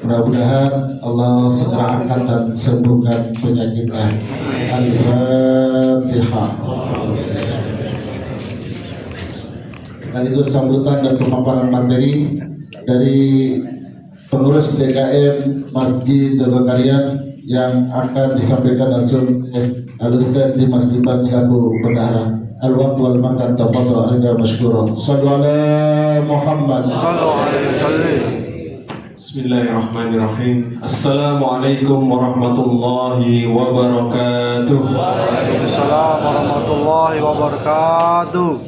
Mudah-mudahan Allah segera angkat dan sembuhkan penyakitnya. Al-Fatihah. Sekaligus sambutan dan pemaparan materi dari pengurus DKM Masjid Jogakarian yang akan disampaikan langsung oleh Al-Ustaz Dimas Biban selaku bendahara. Al-waqtu wal makan tafadhal alaihi masykurah. Shallu ala Muhammad. Sallallahu alaihi wasallam. Bismillahirrahmanirrahim. Assalamualaikum warahmatullahi wabarakatuh. Waalaikumsalam warahmatullahi wabarakatuh.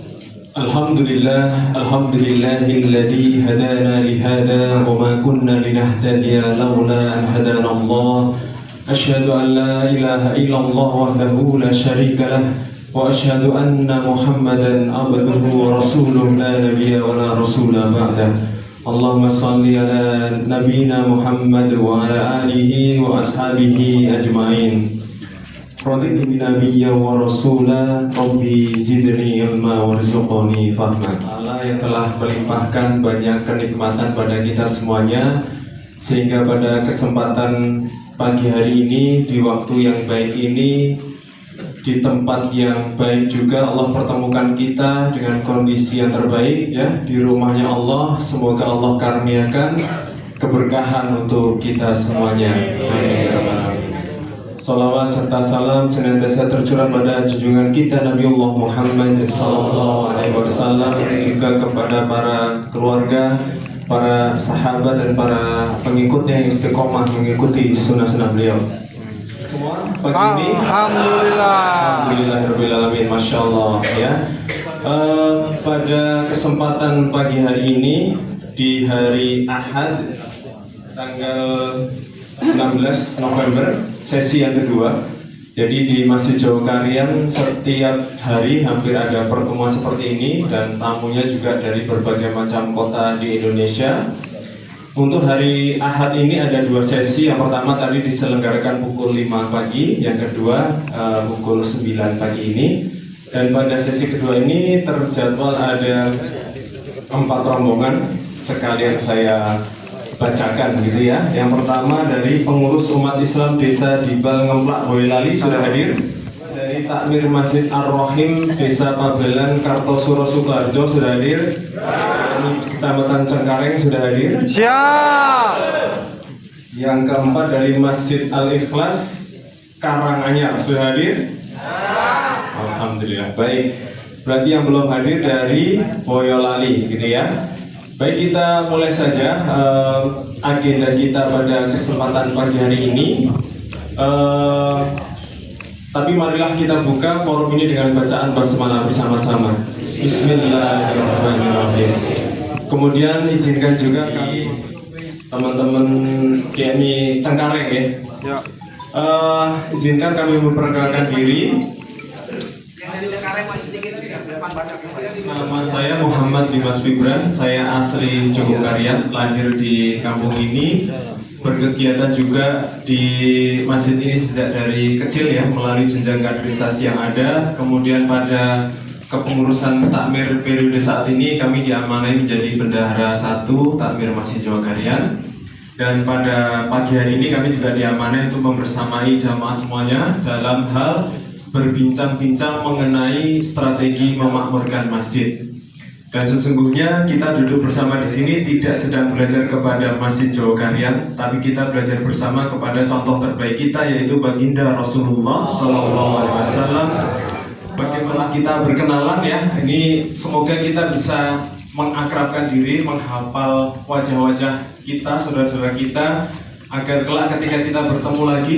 Alhamdulillahilladzi hadana lihada wa ma kunna linahtadiya laula an hadana Allah. Asyhadu an la ilaha illallah wahdahu la syarika lah wa asyhadu anna Muhammadan abduhu wa rasuluh la nabiyya wa la rasula ba'dah. Allahumma salli ala nabiyina Muhammad wa ala alihi wa ashabihi ajma'in. Raditu bi nabiyya wa rasula rabbi zidni ilma warzuqni fahma. Allah yang telah melimpahkan banyak kenikmatan pada kita semuanya, sehingga pada kesempatan pagi hari ini, di waktu yang baik ini, di tempat yang baik juga Allah pertemukan kita dengan kondisi yang terbaik, ya, di rumahnya Allah. Semoga Allah karuniakan keberkahan untuk kita semuanya. Amin. Salawat serta salam senantiasa tercurah pada junjungan kita Nabiullah Muhammad sallallahu alaihi wasallam, juga kepada para keluarga, para sahabat dan para pengikutnya yang istiqomah mengikuti sunnah-sunnah beliau. Semua pagi ini alhamdulillahirobbilalamin, masya Allah, ya. Pada kesempatan pagi hari ini, di hari Ahad tanggal 16 November, sesi yang kedua. Jadi di Masjid Jogakarian setiap hari hampir ada pertemuan seperti ini, dan tamunya juga dari berbagai macam kota di Indonesia. Untuk hari Ahad ini ada dua sesi. Yang pertama tadi diselenggarakan pukul 5 pagi, yang kedua pukul 9 pagi ini. Dan pada sesi kedua ini terjadwal ada 4 rombongan, sekalian saya bacakan gitu ya. Yang pertama dari pengurus umat Islam Desa Dibal Ngemplak Boyolali sudah hadir. Dari Takmir Masjid Ar-Rahim Desa Pabelan Kartosuro Sukoharjo sudah hadir. Kecamatan Cengkareng sudah hadir. Siap. Yang keempat dari Masjid Al-Ikhlas Karanganyar sudah hadir. Alhamdulillah. Baik. Berarti yang belum hadir dari Boyolali gitu ya. Baik, kita mulai saja agenda kita pada kesempatan pagi hari ini. Tapi marilah kita buka forum ini dengan bacaan basmalah bersama-sama. Bismillahirrahmanirrahim. Kemudian izinkan juga kami teman-teman KMI Cengkareng ya. Izinkan kami memperkenalkan diri. Nama saya Muhammad Dimas Bibran. Saya asli Jogakarian, lahir di kampung ini. Berkegiatan juga di masjid ini sejak dari kecil ya, melalui jenjang kaderisasi yang ada. Kemudian pada kepengurusan takmir periode saat ini kami diamanai menjadi bendahara 1 takmir Masjid Jogakarian. Dan pada pagi hari ini kami juga diamanai untuk membersamai jamaah semuanya dalam hal berbincang-bincang mengenai strategi memakmurkan masjid. Dan sesungguhnya kita duduk bersama di sini tidak sedang belajar kepada Masjid Jogakarian, tapi kita belajar bersama kepada contoh terbaik kita, yaitu baginda Rasulullah Sallallahu Alaihi Wasallam. Bagaimana kita berkenalan ya? Ini semoga kita bisa mengakrabkan diri, menghafal wajah-wajah kita, saudara-saudara kita, agar kelak ketika kita bertemu lagi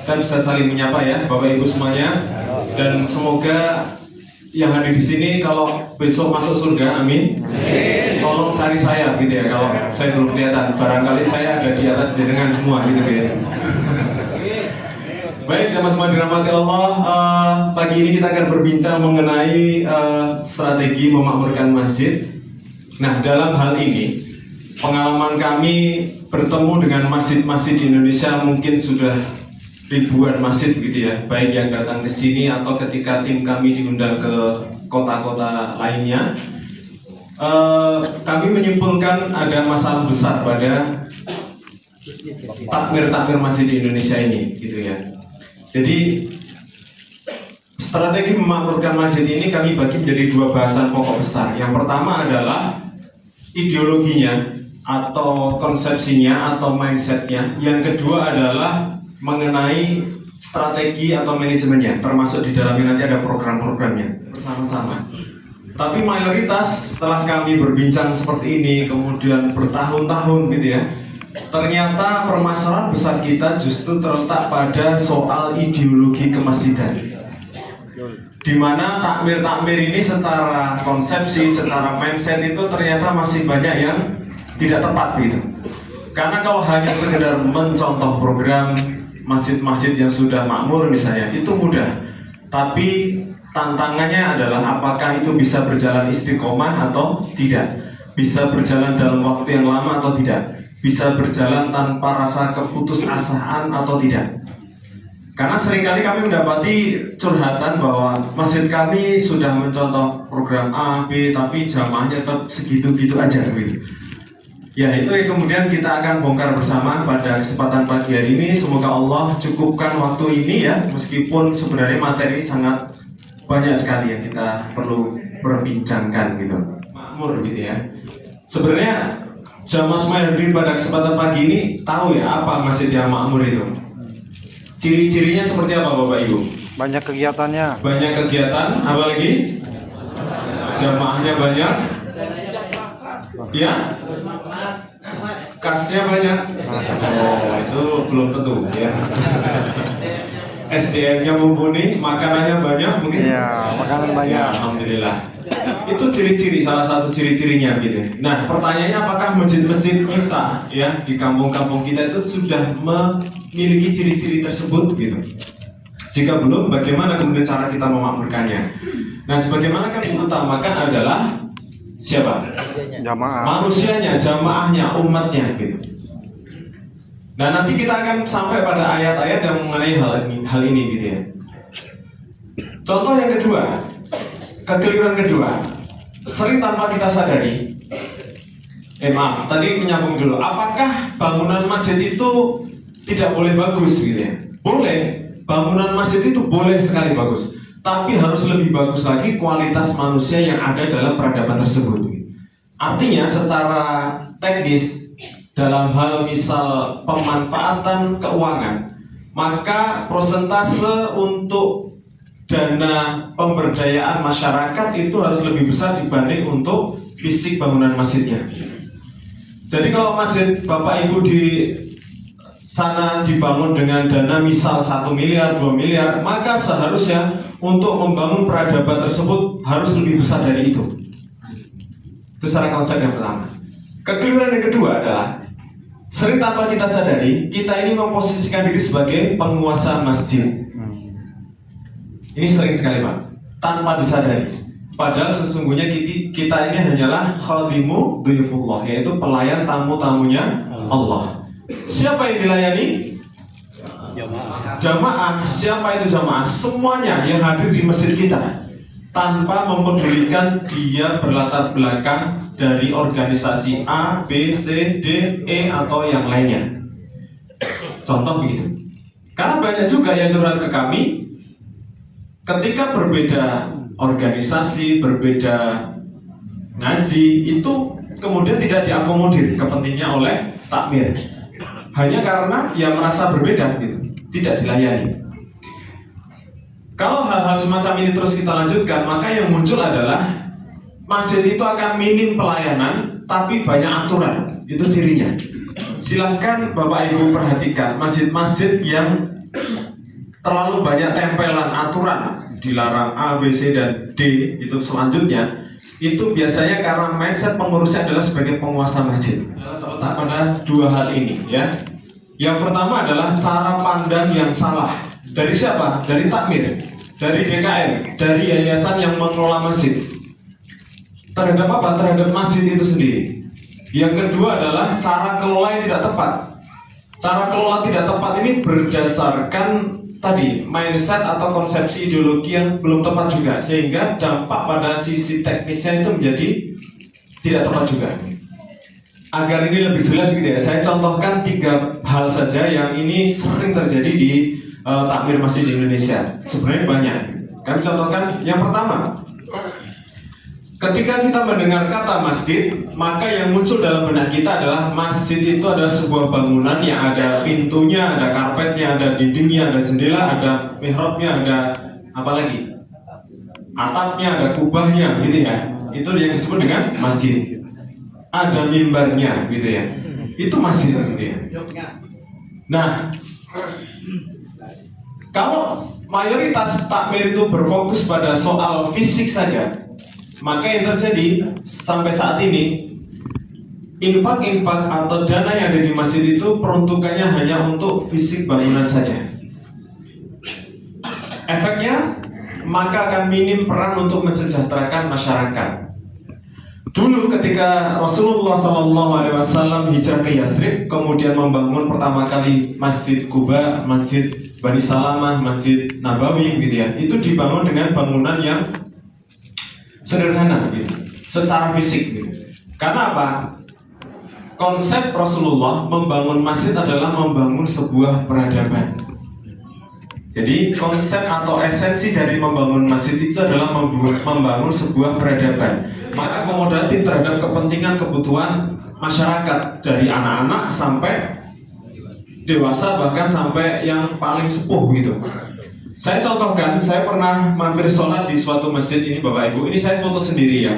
kita bisa saling menyapa ya, Bapak Ibu semuanya. Dan semoga yang hadir di sini kalau besok masuk surga, amin. Tolong cari saya gitu ya, kalau saya belum kelihatan, barangkali saya ada di atas jenengan semua gitu ya. Baik, jamaah semua dirahmati Allah, pagi ini kita akan berbincang mengenai strategi memakmurkan masjid. Nah, dalam hal ini pengalaman kami bertemu dengan masjid-masjid di Indonesia mungkin sudah ribuan masjid gitu ya, baik yang datang ke sini atau ketika tim kami diundang ke kota-kota lainnya. Kami menyimpulkan ada masalah besar pada takmir masjid di Indonesia ini, gitu ya. Jadi strategi memakmurkan masjid ini kami bagi menjadi dua bahasan pokok besar. Yang pertama adalah ideologinya atau konsepsinya atau mindsetnya. Yang kedua adalah mengenai strategi atau manajemennya, termasuk di dalamnya nanti ada program-programnya bersama-sama. Tapi mayoritas setelah kami berbincang seperti ini, kemudian bertahun-tahun gitu ya, ternyata permasalahan besar kita justru terletak pada soal ideologi kemasjidan, di mana takmir-takmir ini secara konsepsi, secara mindset itu ternyata masih banyak yang tidak tepat gitu. Karena kalau hanya sekedar mencontoh program masjid-masjid yang sudah makmur misalnya, itu mudah. Tapi tantangannya adalah apakah itu bisa berjalan istiqomah atau tidak, bisa berjalan dalam waktu yang lama atau tidak, bisa berjalan tanpa rasa keputusasaan atau tidak. Karena seringkali kami mendapati curhatan bahwa masjid kami sudah mencontoh program A, B, tapi jamaahnya tetap segitu-gitu aja gitu. Ya, itu yang kemudian kita akan bongkar bersama pada kesempatan pagi hari ini. Semoga Allah cukupkan waktu ini ya, meskipun sebenarnya materi sangat banyak sekali yang kita perlu perbincangkan gitu. Makmur gitu ya. Sebenarnya jamaah semua yang hadir pada kesempatan pagi ini tahu ya apa masjid yang makmur itu. Ciri-cirinya seperti apa Bapak Ibu? Banyak kegiatannya. Banyak kegiatan, apa lagi? Jamaahnya banyak. Ya, kasnya banyak. Oh, itu belum tentu ya. SDM-nya mumpuni, makanannya banyak mungkin. Iya, makanan banyak. Ya, alhamdulillah. Itu ciri-ciri, salah satu ciri-cirinya gitu. Nah, pertanyaannya apakah masjid-masjid kita ya di kampung-kampung kita itu sudah memiliki ciri-ciri tersebut gitu? Jika belum, bagaimana kemudian cara kita memakmurkannya? Nah, sebagaimana kami utamakan adalah siapa? Jamaah. Manusianya, jamaahnya, umatnya gitu. Nah, nanti kita akan sampai pada ayat-ayat yang mengenai hal ini gitu ya. Contoh yang kedua, kekeliruan kedua, sering tanpa kita sadari. Maaf, tadi menyambung dulu. Apakah bangunan masjid itu tidak boleh bagus gitu ya? Boleh. Bangunan masjid itu boleh sekali bagus. Tapi harus lebih bagus lagi kualitas manusia yang ada dalam peradaban tersebut. Artinya secara teknis, dalam hal misal pemanfaatan keuangan, maka prosentase untuk dana pemberdayaan masyarakat itu harus lebih besar dibanding untuk fisik bangunan masjidnya. Jadi kalau masjid Bapak Ibu di sana dibangun dengan dana misal 1 miliar, 2 miliar, maka seharusnya untuk membangun peradaban tersebut harus lebih besar dari itu. Itu secara konsep yang pertama. Kekeliruan yang kedua adalah sering tanpa kita sadari, kita ini memposisikan diri sebagai penguasa masjid. Ini sering sekali Pak, tanpa disadari. Padahal sesungguhnya kita ini hanyalah khadimu dhuyufullah, yaitu pelayan tamu-tamunya Allah. Siapa yang dilayani? Jamaah. Siapa itu jamaah? Semuanya yang hadir di masjid kita, tanpa mempedulikan dia berlatar belakang dari organisasi A, B, C, D, E atau yang lainnya. Contoh begitu. Karena banyak juga yang curhat ke kami, ketika berbeda organisasi, berbeda ngaji, itu kemudian tidak diakomodir kepentingannya oleh takmir. Hanya karena dia merasa berbeda gitu, tidak dilayani. Kalau hal-hal semacam ini terus kita lanjutkan, maka yang muncul adalah masjid itu akan minim pelayanan, tapi banyak aturan. Itu cirinya. Silahkan Bapak Ibu perhatikan masjid-masjid yang terlalu banyak tempelan aturan, dilarang A, B, C, dan D, itu selanjutnya, itu biasanya karena mindset pengurusnya adalah sebagai penguasa masjid. Terletak pada dua hal ini ya. Yang pertama adalah cara pandang yang salah. Dari siapa? Dari takmir, dari DKM, dari yayasan yang mengelola masjid. Terhadap apa? Terhadap masjid itu sendiri. Yang kedua adalah cara kelola yang tidak tepat. Cara kelola tidak tepat ini berdasarkan tadi mindset atau konsepsi ideologi yang belum tepat juga, sehingga dampak pada sisi teknisnya itu menjadi tidak tepat juga. agar ini lebih jelas gitu ya, saya contohkan 3 hal saja yang ini sering terjadi di takmir masjid di Indonesia. Sebenarnya banyak. Kami contohkan yang pertama, ketika kita mendengar kata masjid, maka yang muncul dalam benak kita adalah masjid itu adalah sebuah bangunan yang ada pintunya, ada karpetnya, ada dindingnya, ada jendela, ada mihrabnya, ada apa lagi? Atapnya, ada kubahnya, gitu ya. Itu yang disebut dengan masjid. Ada mimbarnya, gitu ya. Itu masjid, gitu ya. Nah, kalau mayoritas takmir itu berfokus pada soal fisik saja, maka yang terjadi sampai saat ini, infak-infak atau dana yang ada di masjid itu peruntukannya hanya untuk fisik bangunan saja. Efeknya, maka akan minim peran untuk mensejahterakan masyarakat. Dulu ketika Rasulullah SAW hijrah ke Yathrib, kemudian membangun pertama kali Masjid Quba, Masjid Bani Salamah, Masjid Nabawi, gitu ya. Itu dibangun dengan bangunan yang sederhana, gitu, secara fisik, gitu. Karena apa? Konsep Rasulullah membangun masjid adalah membangun sebuah peradaban. Jadi konsep atau esensi dari membangun masjid itu adalah membangun sebuah peradaban. Maka akomodatif terhadap kepentingan kebutuhan masyarakat dari anak-anak sampai dewasa, bahkan sampai yang paling sepuh gitu. Saya contohkan, saya pernah mampir sholat di suatu masjid ini Bapak Ibu. Ini saya foto sendiri ya.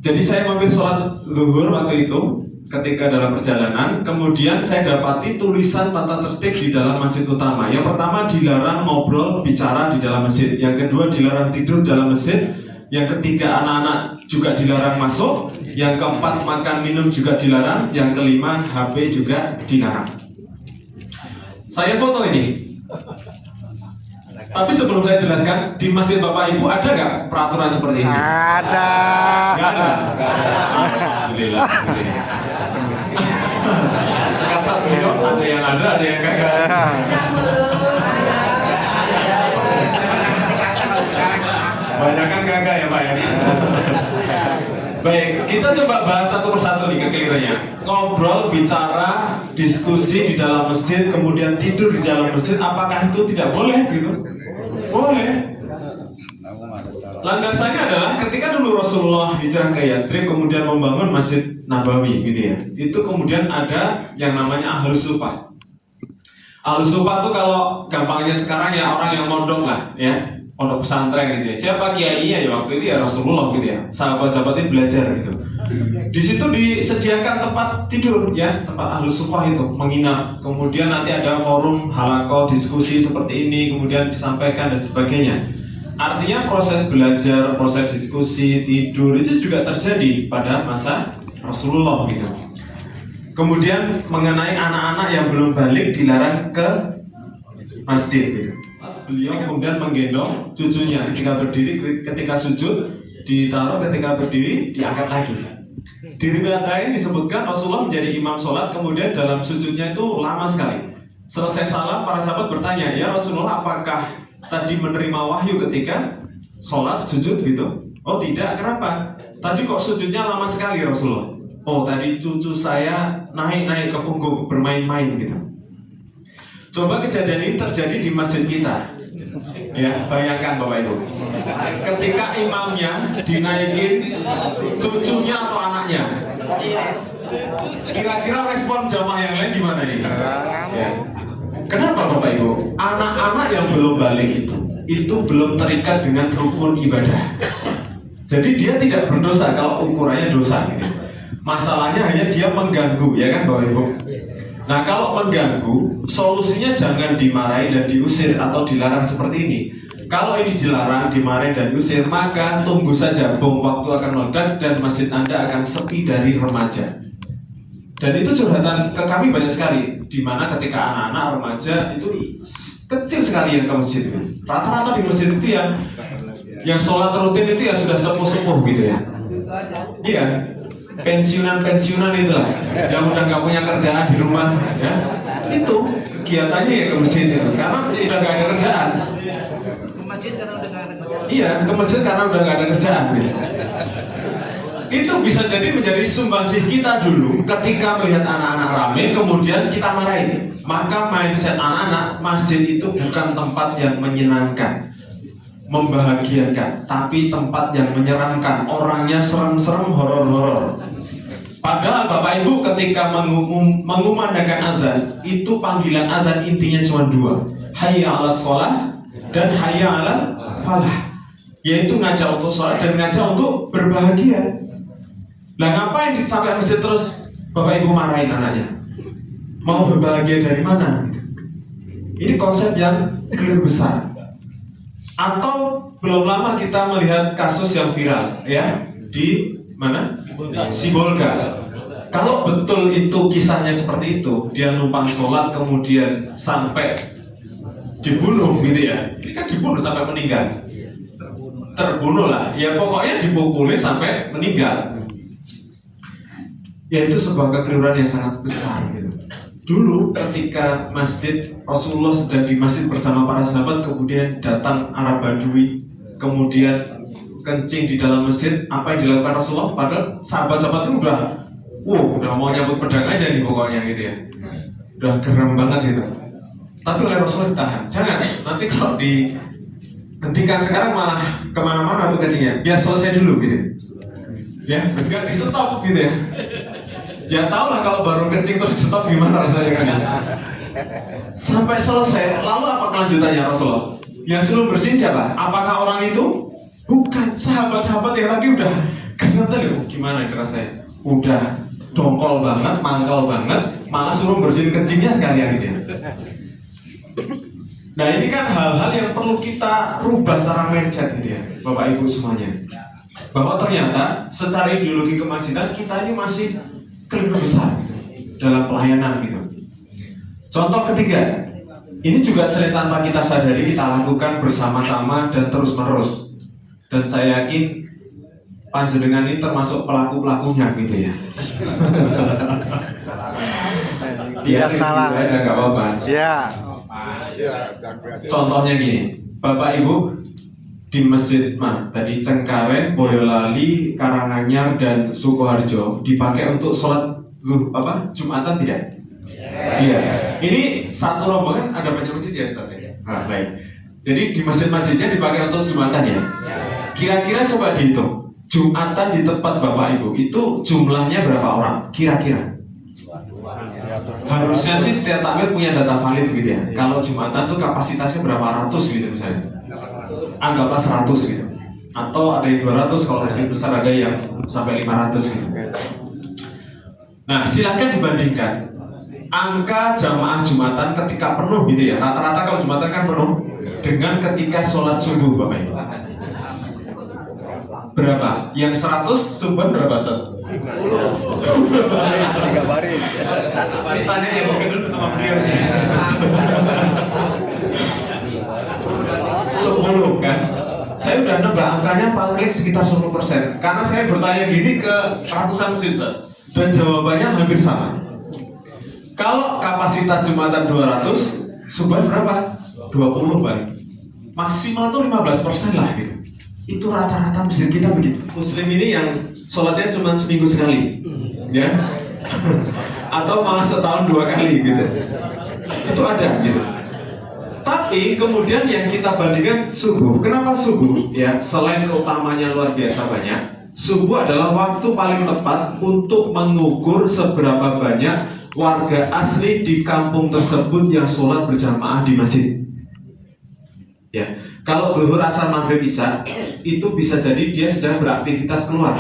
Jadi saya mampir sholat zuhur waktu itu ketika dalam perjalanan, kemudian saya dapati tulisan tata tertib di dalam masjid utama. Yang pertama, dilarang ngobrol, bicara di dalam masjid. Yang kedua, dilarang tidur dalam masjid. Yang ketiga, anak-anak juga dilarang masuk. Yang keempat, makan minum juga dilarang. Yang kelima, HP juga dilarang. Saya foto ini. Tapi sebelum saya jelaskan, di masjid Bapak Ibu ada nggak peraturan seperti ini? Ada. Nggak ada. Alhamdulillah. Kata beliau, ada yang kagak. Banyak kan kagak ya Pak ya. Baik, kita coba bahas satu persatu nih kekeliruannya. Ngobrol, bicara, diskusi di dalam masjid, kemudian tidur di dalam masjid, apakah itu tidak boleh gitu? Boleh. Landasannya adalah ketika dulu Rasulullah hijrah ke Yathrib kemudian membangun Masjid Nabawi gitu ya. Itu kemudian ada yang namanya Ahlus Sufah. Ahlus Sufah itu kalau gampangnya sekarang ya orang yang mondok lah ya, pondok pesantren gitu ya. Siapa kiainya ya waktu itu ya Rasulullah gitu ya. Sahabat-sahabatnya belajar gitu. Di situ disediakan tempat tidur ya, tempat Ahlus Sufah itu menginap. Kemudian nanti ada forum halaqah diskusi seperti ini, kemudian disampaikan dan sebagainya. Artinya proses belajar, proses diskusi, tidur itu juga terjadi pada masa Rasulullah gitu. Kemudian mengenai anak-anak yang belum balik dilarang ke masjid gitu. Beliau kemudian menggendong cucunya ketika berdiri, ketika sujud ditaruh, ketika berdiri diangkat lagi. Di riwayat lain disebutkan Rasulullah menjadi imam sholat, kemudian dalam sujudnya itu lama sekali. Selesai salam, para sahabat bertanya, ya Rasulullah, apakah tadi menerima wahyu ketika sholat sujud gitu? Oh tidak, kenapa? Tadi kok sujudnya lama sekali Rasulullah? Oh tadi cucu saya naik-naik ke punggung bermain-main gitu. Coba kejadian ini terjadi di masjid kita. Ya, bayangkan Bapak Ibu. Ketika imamnya dinaikin cucunya atau anaknya, kira-kira respon jamaah yang lain gimana nih? Ya. Kenapa Bapak Ibu? Anak-anak yang belum balik itu belum terikat dengan rukun ibadah. Jadi dia tidak berdosa kalau ukurannya dosa. Gitu. Masalahnya hanya dia mengganggu, ya kan Bapak Ibu? Nah kalau mengganggu, solusinya jangan dimarahi dan diusir atau dilarang seperti ini. Kalau ini dilarang, dimarahi dan diusir, maka tunggu saja bom waktu akan meledak dan masjid Anda akan sepi dari remaja. Dan itu curhatan ke kami banyak sekali, di mana ketika anak-anak remaja itu kecil sekali yang ke masjid. Rata-rata di masjid itu yang sholat rutin itu ya sudah sepuh-sepuh gitu ya. Iya, pensiunan itulah, yang udah nggak punya kerjaan di rumah, ya. Itu kegiatannya ya ke masjid ya, karena udah nggak ada kerjaan. Ke masjid karena udah nggak ada kerjaan. Iya, ke masjid karena udah nggak ada kerjaan. Gitu. Itu bisa jadi menjadi sumbangsih kita dulu ketika melihat anak-anak ramai, kemudian kita marahin. Maka mindset anak-anak, masjid itu bukan tempat yang menyenangkan, membahagiakan, tapi tempat yang menyeramkan. Orangnya serem-serem, horor-horor. Padahal Bapak Ibu ketika mengumandangkan azan, itu panggilan azan intinya cuma dua, hayya 'alas shalah dan hayya 'alal falah, yaitu ngajak untuk sholat dan ngajak untuk berbahagia. Lah ngapain sampai masjid terus Bapak Ibu marahin anaknya? Mau berbahagia dari mana? Ini konsep yang keliru besar. Atau belum lama kita melihat kasus yang viral ya di mana? Sibolga. Kalau betul itu kisahnya seperti itu, dia numpang sholat kemudian sampai dibunuh gitu ya. Ini kan dibunuh sampai meninggal. Terbunuh lah. Ya pokoknya dipukuli sampai meninggal. Ya itu sebuah kekeliruan yang sangat besar gitu. Dulu ketika masjid Rasulullah sedang di masjid bersama para sahabat, kemudian datang Arab Badui, kemudian kencing di dalam masjid. Apa yang dilakukan Rasulullah? Padahal sahabat-sahabat itu udah mau nyambut pedang aja nih pokoknya gitu ya. Udah geram banget gitu. Tapi oleh Rasulullah ditahan. Jangan, nanti kalau dihentikan sekarang malah kemana-mana tuh kencingnya. Biar selesai dulu gitu. Ya, enggak di stop gitu ya. Ya tau lah kalau baru kencing terus di stop gimana rasanya kan. Sampai selesai, lalu apa kelanjutannya Rasulullah? Yang suruh bersihin siapa? Apakah orang itu? Bukan, sahabat-sahabat yang tadi udah tadi gimana rasanya? Udah dongkol banget, mangkal banget, malah suruh bersihin kencingnya sekalian gitu ya. Nah ini kan hal-hal yang perlu kita rubah secara mindset gitu ya, Bapak Ibu semuanya. Bahwa ternyata secara ideologi kemasjidan kita ini masih keliru besar dalam pelayanan gitu. Contoh ketiga, ini juga sering tanpa kita sadari kita lakukan bersama-sama dan terus-menerus. Dan saya yakin panjenengan ini termasuk pelaku-pelakunya gitu ya. Tidak salah. Aja nggak apa-apa. Ya. Contohnya gini, Bapak Ibu di masjid tadi Cengkareng, Boyolali, Karanganyar dan Sukoharjo dipakai untuk sholat Jumatan tidak? Iya. Ini satu rombongan ada banyak masjid ya Ustaz? Nah, baik. Jadi di masjid-masjidnya dipakai untuk Jumatan ya? Kira-kira coba dihitung Jumatan di tempat Bapak Ibu itu jumlahnya berapa orang? Kira-kira? Harusnya sih setiap takmir punya data valid gitu ya. Kalau Jumatan tuh kapasitasnya berapa ratus gitu misalnya. Anggaplah 100 gitu. Atau ada yang 200 kalau masjid besar, ada yang sampai 500 gitu. Nah, silakan dibandingkan angka jamaah Jumatan ketika penuh gitu ya. Rata-rata kalau Jumatan kan penuh dengan ketika sholat subuh Bapak Ibu. Berapa? Yang 100 subuh berapa Ustaz? 3 baris. Ini tanya ya mungkin dulu sama beliau. 10 kan? Saya udah nebak angkanya paling sekitar 10%. Karena saya bertanya gini ke ratusan masjid dan jawabannya hampir sama. Kalau kapasitas Jumatan 200, subuh berapa? 20 paling. Maksimal tuh 15% lah gitu. Itu rata-rata masjid kita begitu. Muslim ini yang sholatnya cuma seminggu sekali, ya, atau malah setahun 2 kali gitu. Itu ada gitu. Tapi kemudian yang kita bandingkan subuh. Kenapa subuh? Ya, selain keutamanya luar biasa banyak, subuh adalah waktu paling tepat untuk mengukur seberapa banyak warga asli di kampung tersebut yang sholat berjamaah di masjid. Ya, kalau zuhur, asar, maghrib, isya itu bisa jadi dia sedang beraktivitas keluar.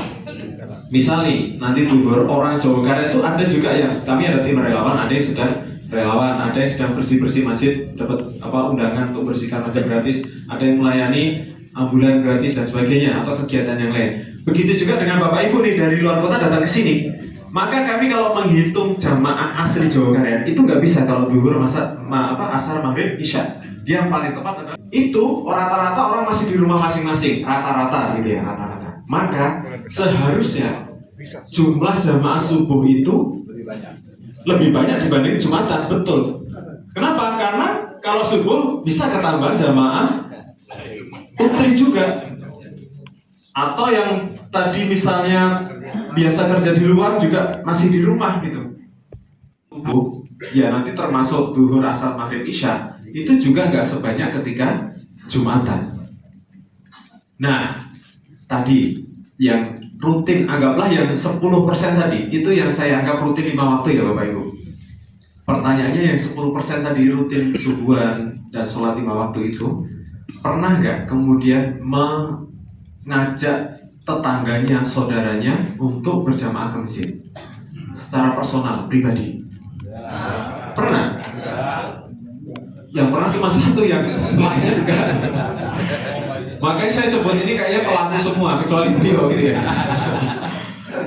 Misal nih, nanti zuhur orang Jawa Barat itu ada juga yang kami ada tim relawan, ada yang sedang relawan, ada yang sedang bersih-bersih masjid, dapat undangan untuk bersihkan masjid gratis, ada yang melayani ambulan gratis dan sebagainya atau kegiatan yang lain. Begitu juga dengan Bapak Ibu nih dari luar kota datang ke sini. Maka kami kalau menghitung jamaah asli Jawa Barat itu nggak bisa kalau zuhur, asar, maghrib, isya. Dia yang paling tepat adalah itu rata-rata orang masih di rumah masing-masing, rata-rata gitu ya, rata-rata. Maka seharusnya jumlah jamaah subuh itu lebih banyak dibanding Jumatan, betul. Kenapa? Karena kalau subuh bisa ketambahan jamaah putri juga. Atau yang tadi misalnya biasa kerja di luar juga masih di rumah gitu. Subuh, ya nanti termasuk duhur, asar, maghrib, isya, itu juga nggak sebanyak ketika Jumatan. Nah, tadi yang rutin, anggaplah yang 10% tadi, itu yang saya anggap rutin 5 waktu ya Bapak Ibu. Pertanyaannya yang 10% tadi rutin subuhan dan sholat 5 waktu itu, pernah nggak kemudian mengajak tetangganya, saudaranya untuk berjamaah ke masjid? Secara personal, pribadi. Pernah? Yang pernah cuma satu, yang lainnya enggak. Makanya saya sebut ini kayaknya pelaku semua, kecuali beliau gitu ya.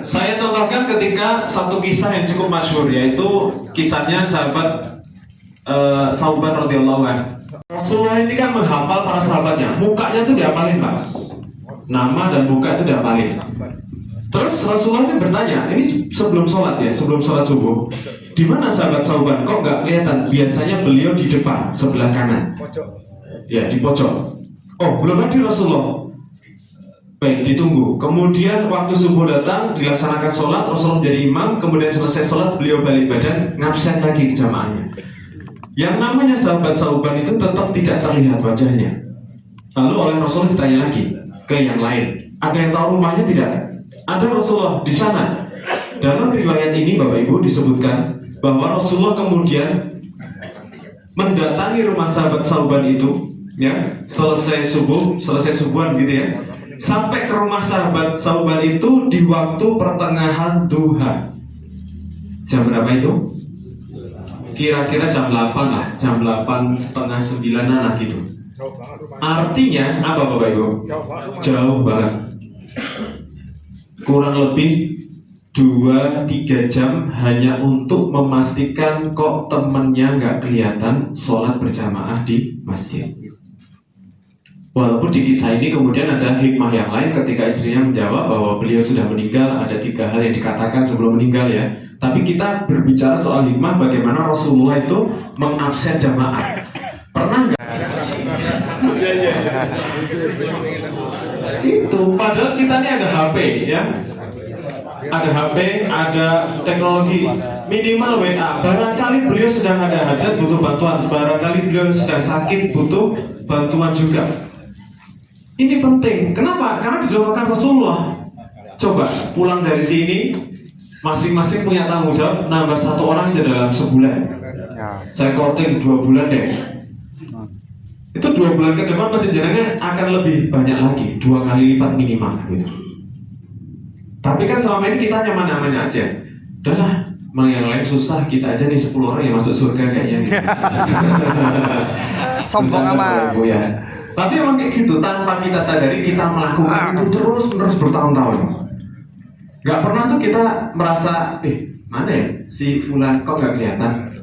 Saya contohkan ketika satu kisah yang cukup masyhur, yaitu kisahnya sahabat Sauban radhiyallahu anhu. Rasulullah ini kan menghafal para sahabatnya, mukanya tuh dihafalin Pak. Nama dan muka itu dihafalin. Terus Rasulullah itu bertanya, ini sebelum sholat ya, sebelum sholat subuh, di mana sahabat Sauban? Kok nggak kelihatan? Biasanya beliau di depan, sebelah kanan. Ya, di pojok. Oh, belum hadir Rasulullah. Baik, ditunggu. Kemudian waktu subuh datang, dilaksanakan sholat, Rasulullah menjadi imam. Kemudian selesai sholat, beliau balik badan, ngabsen lagi ke jamaahnya. Yang namanya sahabat Sauban itu tetap tidak terlihat wajahnya. Lalu oleh Rasulullah ditanya lagi ke yang lain. Ada yang tahu rumahnya tidak? Ada Rasulullah di sana. Dalam riwayat ini Bapak Ibu disebutkan bahwa Rasulullah kemudian mendatangi rumah sahabat Sauban itu, ya, selesai subuhan gitu ya, sampai ke rumah sahabat Sauban itu di waktu pertengahan duha. Jam berapa itu? Kira-kira jam 8 lah, jam 8 setengah 9 lah gitu. Artinya apa Bapak Ibu? Jauh banget. Kurang lebih 2-3 jam hanya untuk memastikan kok temennya nggak kelihatan sholat berjamaah di masjid. Walaupun di kisah ini kemudian ada hikmah yang lain ketika istrinya menjawab bahwa beliau sudah meninggal, ada 3 hal yang dikatakan sebelum meninggal ya. Tapi kita berbicara soal hikmah bagaimana Rasulullah itu mengabsen jamaah. Pernah nggak? Itu padahal kita ini ada HP ya. Ada HP, ada teknologi, minimal WA. Barangkali beliau sedang ada hajat butuh bantuan, barangkali beliau sedang sakit butuh bantuan juga. Ini penting. Kenapa? Karena dijodohkan Rasulullah. Coba pulang dari sini, masing-masing punya tanggung jawab nambah 1 orang aja dalam sebulan. Saya korting 2 bulan deh. Itu 2 bulan ke depan masih jenengan akan lebih banyak lagi, 2 kali lipat minimal gitu. Tapi kan selama ini kita nyaman-nyaman aja. Udahlah, yang lain susah, kita aja nih 10 orang yang masuk surga kayaknya gitu. Sombong amat. Ya. Tapi emang kayak gitu, tanpa kita sadari kita melakukan itu terus-menerus bertahun-tahun. Gak pernah tuh kita merasa, mana ya si fulan kok gak kelihatan?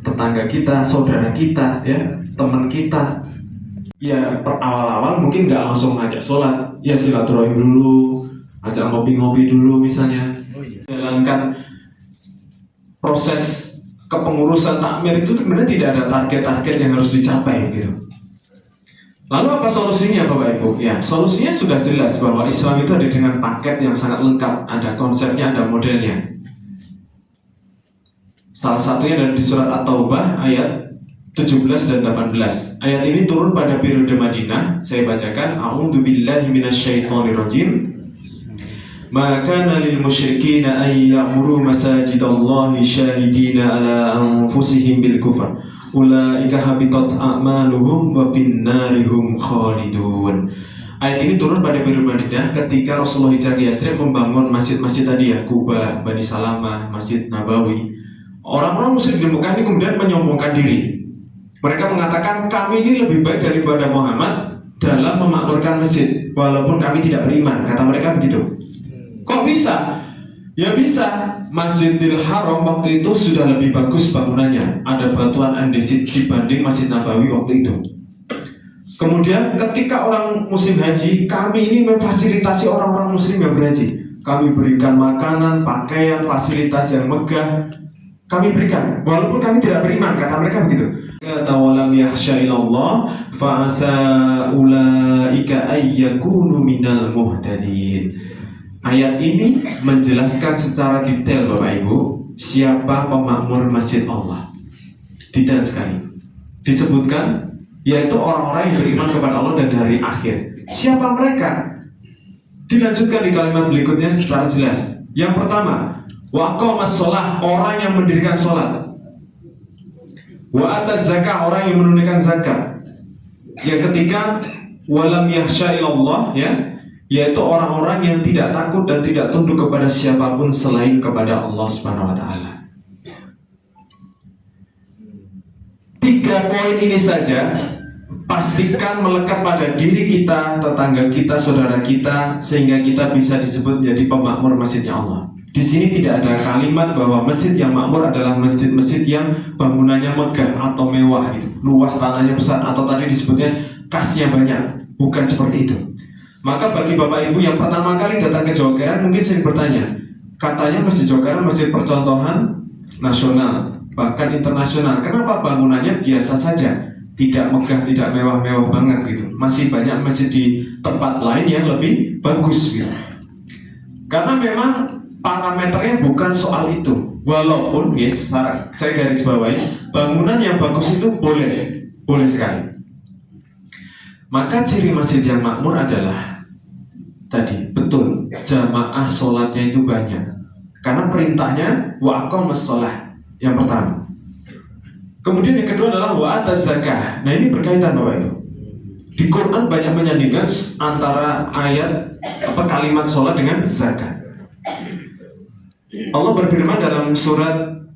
Tetangga kita, saudara kita, ya, teman kita. Ya per awal-awal mungkin gak langsung ngajak sholat, ya silaturahim dulu, ajak ngopi-ngopi dulu misalnya. Jalankan proses kepengurusan takmir itu sebenarnya tidak ada target-target yang harus dicapai gitu. Lalu apa solusinya Bapak Ibu? Ya, solusinya sudah jelas bahwa Islam itu ada dengan paket yang sangat lengkap, ada konsepnya, ada modelnya. Salah satunya ada di surat At-Taubah ayat 17 dan 18. Ayat ini turun pada periode Madinah. Saya bacakan, A'udzubillahi minasyaitonirrajim. Ma kana lil musyrikina ay ya'muru masajidallahi syahidina ala anfusihim bil kufr. Ulaika habitat a'maluhum wa finnarihum khalidun. Ayat ini turun pada periode Madinah ketika Rasulullah hijrah ke Yatsrib membangun masjid-masjid tadi ya, Kuba, Bani Salamah, Masjid Nabawi. Orang-orang musyrik di Mekah ini kemudian menyombongkan diri. Mereka mengatakan kami ini lebih baik daripada Muhammad dalam memakmurkan masjid, walaupun kami tidak beriman. Kata mereka begitu. Kok bisa? Ya bisa. Masjidil Haram waktu itu sudah lebih bagus bangunannya, ada batuan andesit dibanding Masjid Nabawi waktu itu. Kemudian ketika orang musim haji, kami ini memfasilitasi orang-orang muslim yang berhaji. Kami berikan makanan, pakaian, fasilitas yang megah. Kami berikan, walaupun kami tidak beriman, kata mereka begitu. Walam yakhsha ilallah fa'asa ulaika ayyakunu minal muhtadin. Ayat ini menjelaskan secara detail Bapak Ibu siapa pemakmur masjid Allah. Detail sekali. Disebutkan yaitu orang-orang yang beriman kepada Allah dan hari akhir. Siapa mereka? Dilanjutkan di kalimat berikutnya secara jelas. Yang pertama, wa aqamas shalah, orang yang mendirikan salat. Wa ataz zakah, orang yang menunaikan zakat. Yang ketiga, walam yakhsha ilallah, ya, yaitu orang-orang yang tidak takut dan tidak tunduk kepada siapapun selain kepada Allah Subhanahu wa taala. 3 poin ini saja pastikan melekat pada diri kita, tetangga kita, saudara kita, sehingga kita bisa disebut menjadi pemakmur masjidnya Allah. Di sini tidak ada kalimat bahwa masjid yang makmur adalah masjid-masjid yang bangunannya megah atau mewah, gitu. Luas tanahnya besar, atau tadi disebutnya kasnya banyak. Bukan seperti itu. Maka bagi Bapak Ibu yang pertama kali datang ke Jawa Barat mungkin sering bertanya, katanya Masjid Jawa Barat masjid percontohan nasional, bahkan internasional. Kenapa bangunannya biasa saja? Tidak megah, tidak mewah-mewah banget gitu. Masih banyak masjid di tempat lain yang lebih bagus gitu. Karena memang parameternya bukan soal itu. Walaupun, yes, saya garis bawahi, bangunan yang bagus itu boleh sekali. Maka ciri masjid yang makmur adalah tadi, betul, jamaah sholatnya itu banyak. Karena perintahnya wa aqamas shalah yang pertama. Kemudian yang kedua adalah wa ataz zakah. Nah ini berkaitan Bapak Ibu. Di Quran banyak menyandingkan antara ayat kalimat sholat dengan zakat. Allah berfirman dalam surat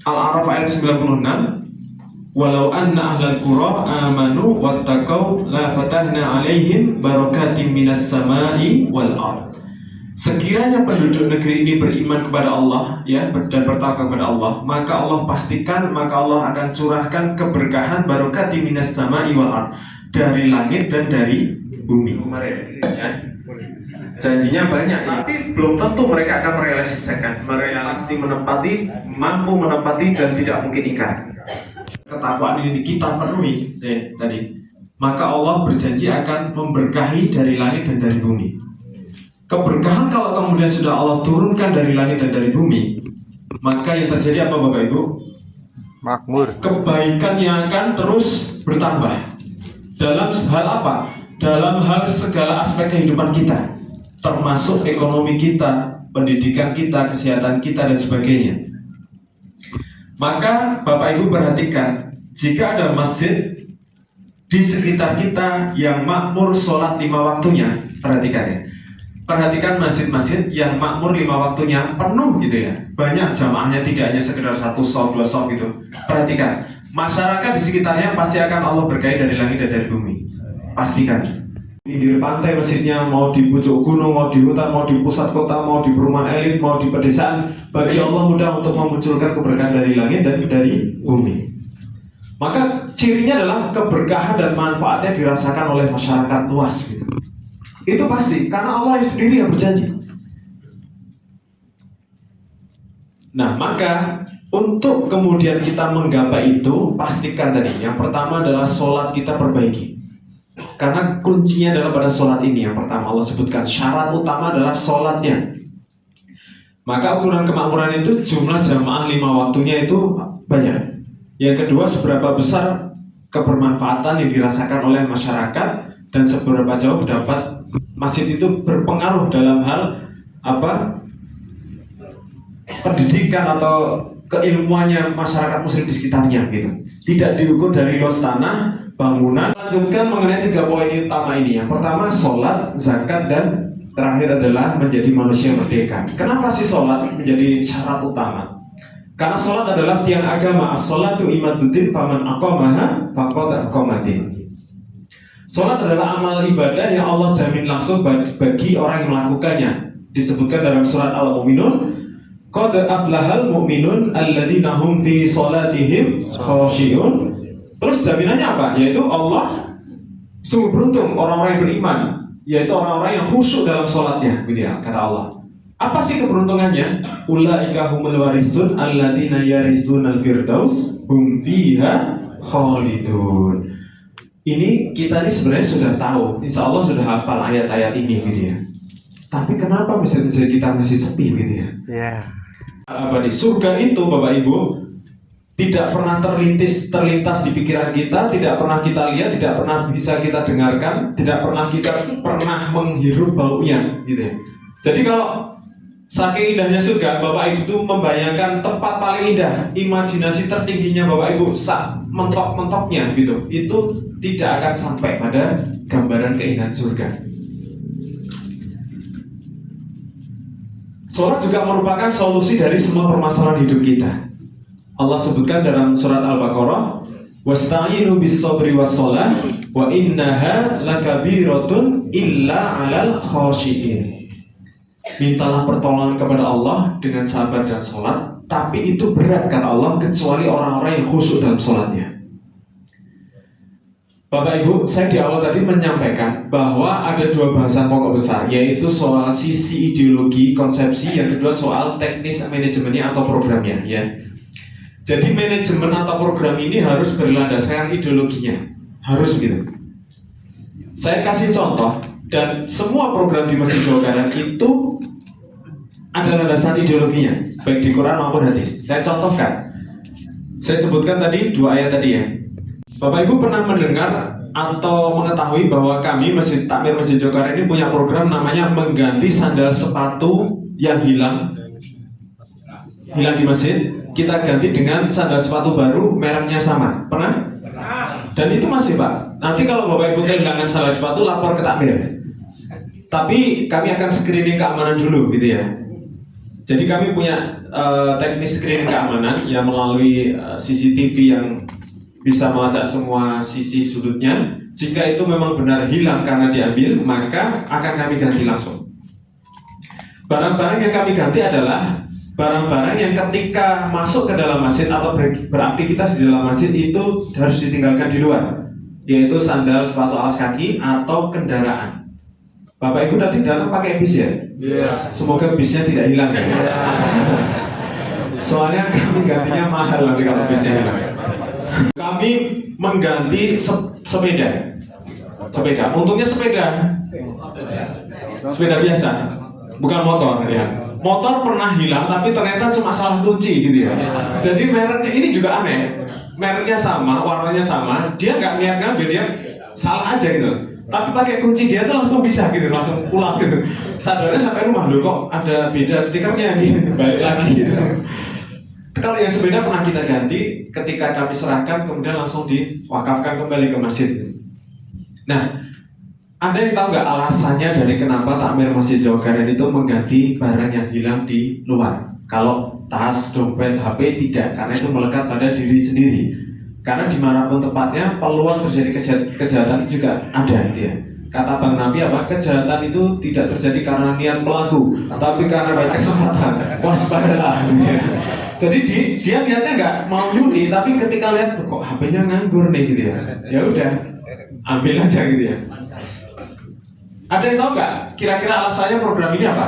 Al-A'raf ayat 96, walau anna ahlal qura amanu wattaqau la fatahna alaihim barakatim minas samai wal ard. Sekiranya penduduk negeri ini beriman kepada Allah, ya, dan bertakwa kepada Allah, maka Allah pastikan, maka Allah akan curahkan keberkahan barakatim minas samai wal ard, dari langit dan dari bumi. Ya. Janjinya banyak, tapi belum tentu mereka akan menepati, mampu menepati dan tidak mungkin ingkar. Ketakwaan ini kita penuhi tadi, maka Allah berjanji akan memberkahi dari langit dan dari bumi. Keberkahan kalau kemudian sudah Allah turunkan dari langit dan dari bumi, maka yang terjadi apa Bapak Ibu? Makmur. Kebaikan yang akan terus bertambah. Dalam hal apa? Dalam hal segala aspek kehidupan kita, termasuk ekonomi kita, pendidikan kita, kesehatan kita, dan sebagainya. Maka Bapak Ibu perhatikan, jika ada masjid di sekitar kita yang makmur sholat 5 waktunya, perhatikan ya. Perhatikan masjid-masjid yang makmur 5 waktunya penuh gitu ya. Banyak jamaahnya, tidak hanya sekedar 1 shop, 2 shop gitu. Perhatikan, masyarakat di sekitarnya pasti akan Allah berkahi dari langit dan dari bumi. Pastikan. Pinggir pantai masjidnya, mau di pucuk gunung, mau di hutan, mau di pusat kota, mau di perumahan elit, mau di pedesaan, bagi Allah mudah untuk memunculkan keberkahan dari langit dan dari bumi. Maka cirinya adalah keberkahan dan manfaatnya dirasakan oleh masyarakat luas gitu. Itu pasti, karena Allah sendiri yang berjanji. Nah, maka untuk kemudian kita menggapai itu, pastikan tadi, yang pertama adalah sholat kita perbaiki. Karena kuncinya adalah pada sholat ini. Yang pertama Allah sebutkan, syarat utama adalah sholatnya. Maka ukuran kemakmuran itu jumlah jamaah 5 waktunya itu banyak. Yang kedua, seberapa besar kebermanfaatan yang dirasakan oleh masyarakat, dan seberapa jauh dapat masjid itu berpengaruh dalam hal pendidikan atau keilmuannya masyarakat muslim di sekitarnya gitu. Tidak diukur dari luas tanah, bangunan. Lanjutkan mengenai 3 poin utama ini. Yang pertama sholat, zakat, dan terakhir adalah menjadi manusia merdeka. Kenapa sih sholat menjadi syarat utama? Karena sholat adalah tiang agama. As-sholatu imaduddin faman aqamaha faqad aqamaddin. Sholat adalah amal ibadah yang Allah jamin langsung bagi orang yang melakukannya. Disebutkan dalam surat Al-Mu'minun, qad aflahal mu'minun alladzina hum fi sholatihim khashi'un. Terus jaminannya apa? Yaitu Allah sungguh beruntung orang-orang yang beriman, yaitu orang-orang yang khusyuk dalam sholatnya, gitu ya, kata Allah. Apa sih keberuntungannya? Ulaika humul warisun alladzina yarisuna al-firdaus hum fiha khalidun. Ini kita ini sebenarnya sudah tahu, insya Allah sudah hafal ayat-ayat ini gitu ya. Tapi kenapa masjid-masjid kita masih sepi gitu ya? Ya. Abadi surga itu Bapak Ibu tidak pernah terlintas di pikiran kita, tidak pernah kita lihat, tidak pernah bisa kita dengarkan, tidak pernah kita menghirup baunya gitu ya. Jadi kalau saking indahnya surga, Bapak Ibu itu membayangkan tempat paling indah, imajinasi tertingginya Bapak Ibu mentok-mentoknya gitu, itu tidak akan sampai pada gambaran keindahan surga. Sholat juga merupakan solusi dari semua permasalahan hidup kita. Allah sebutkan dalam surat Al-Baqarah, "Wasta'inu bis-sabri was-shalah wa innaha lakabiratun illa 'alal khashiyin." Mintalah pertolongan kepada Allah dengan sabar dan sholat, tapi itu berat kata Allah kecuali orang-orang yang khusyuk dalam sholatnya. Bapak Ibu, saya di awal tadi menyampaikan bahwa ada dua bahasan pokok besar, yaitu soal sisi ideologi, konsepsi, yang kedua soal teknis manajemennya atau programnya ya. Jadi manajemen atau program ini harus berlandaskan ideologinya, harus gitu. Saya kasih contoh, dan semua program di Masjid Jawa Kanan itu ada landasan ideologinya, baik di Quran maupun hadis. Saya contohkan, saya sebutkan tadi dua ayat tadi ya. Bapak Ibu pernah mendengar atau mengetahui bahwa kami Takmir Masjid Jawa Kanan ini punya program namanya mengganti sandal sepatu yang hilang di masjid, kita ganti dengan sandal sepatu baru, mereknya sama. Pernah? Dan itu masih Pak. Nanti kalau Bapak Ibu kehilangan sandal sepatu, lapor ke Takmir. Tapi kami akan screening keamanan dulu gitu ya. Jadi kami punya teknis screening keamanan yang melalui CCTV yang bisa melacak semua sisi sudutnya. Jika itu memang benar hilang karena diambil, maka akan kami ganti langsung. Barang-barang yang kami ganti adalah barang-barang yang ketika masuk ke dalam masjid atau beraktivitas di dalam masjid itu harus ditinggalkan di luar, yaitu sandal, sepatu alas kaki, atau kendaraan. Bapak Ibu nanti datang pakai bis ya? Iya. Semoga bisnya tidak hilang ya. Soalnya kami gantinya mahal nanti kalau bisnya hilang. Kami mengganti sepeda. Untungnya sepeda biasa, bukan motor ya. Motor pernah hilang tapi ternyata cuma salah kunci gitu ya. Jadi mereknya ini juga aneh. Mereknya sama, warnanya sama, dia nggak niat ngambil, dia salah aja gitu. Tapi pakai kunci dia tuh langsung bisa gitu, langsung pulang gitu. Sadarnya sampai rumah, loh kok ada beda stikernya nih, balik lagi gitu. Kalau yang sepeda pernah kita ganti, ketika kami serahkan kemudian langsung diwakafkan kembali ke masjid. Nah, ada yang tahu nggak alasannya dari kenapa Takmir Masjid Jawa Kanan itu mengganti barang yang hilang di luar? Kalau tas, dompet, HP tidak, karena itu melekat pada diri sendiri. Karena dimanapun tempatnya, peluang terjadi kejahatan juga ada gitu ya. Kata Bang Nabi apa? Kejahatan itu tidak terjadi karena niat pelaku, tapi karena ada kesempatan. Waspadalah gitu ya. Jadi dia niatnya nggak mau nyuri, tapi ketika lihat kok HP-nya nganggur nih gitu ya, ya udah ambil aja gitu ya. Ada yang tahu nggak? Kira-kira alasannya program ini apa?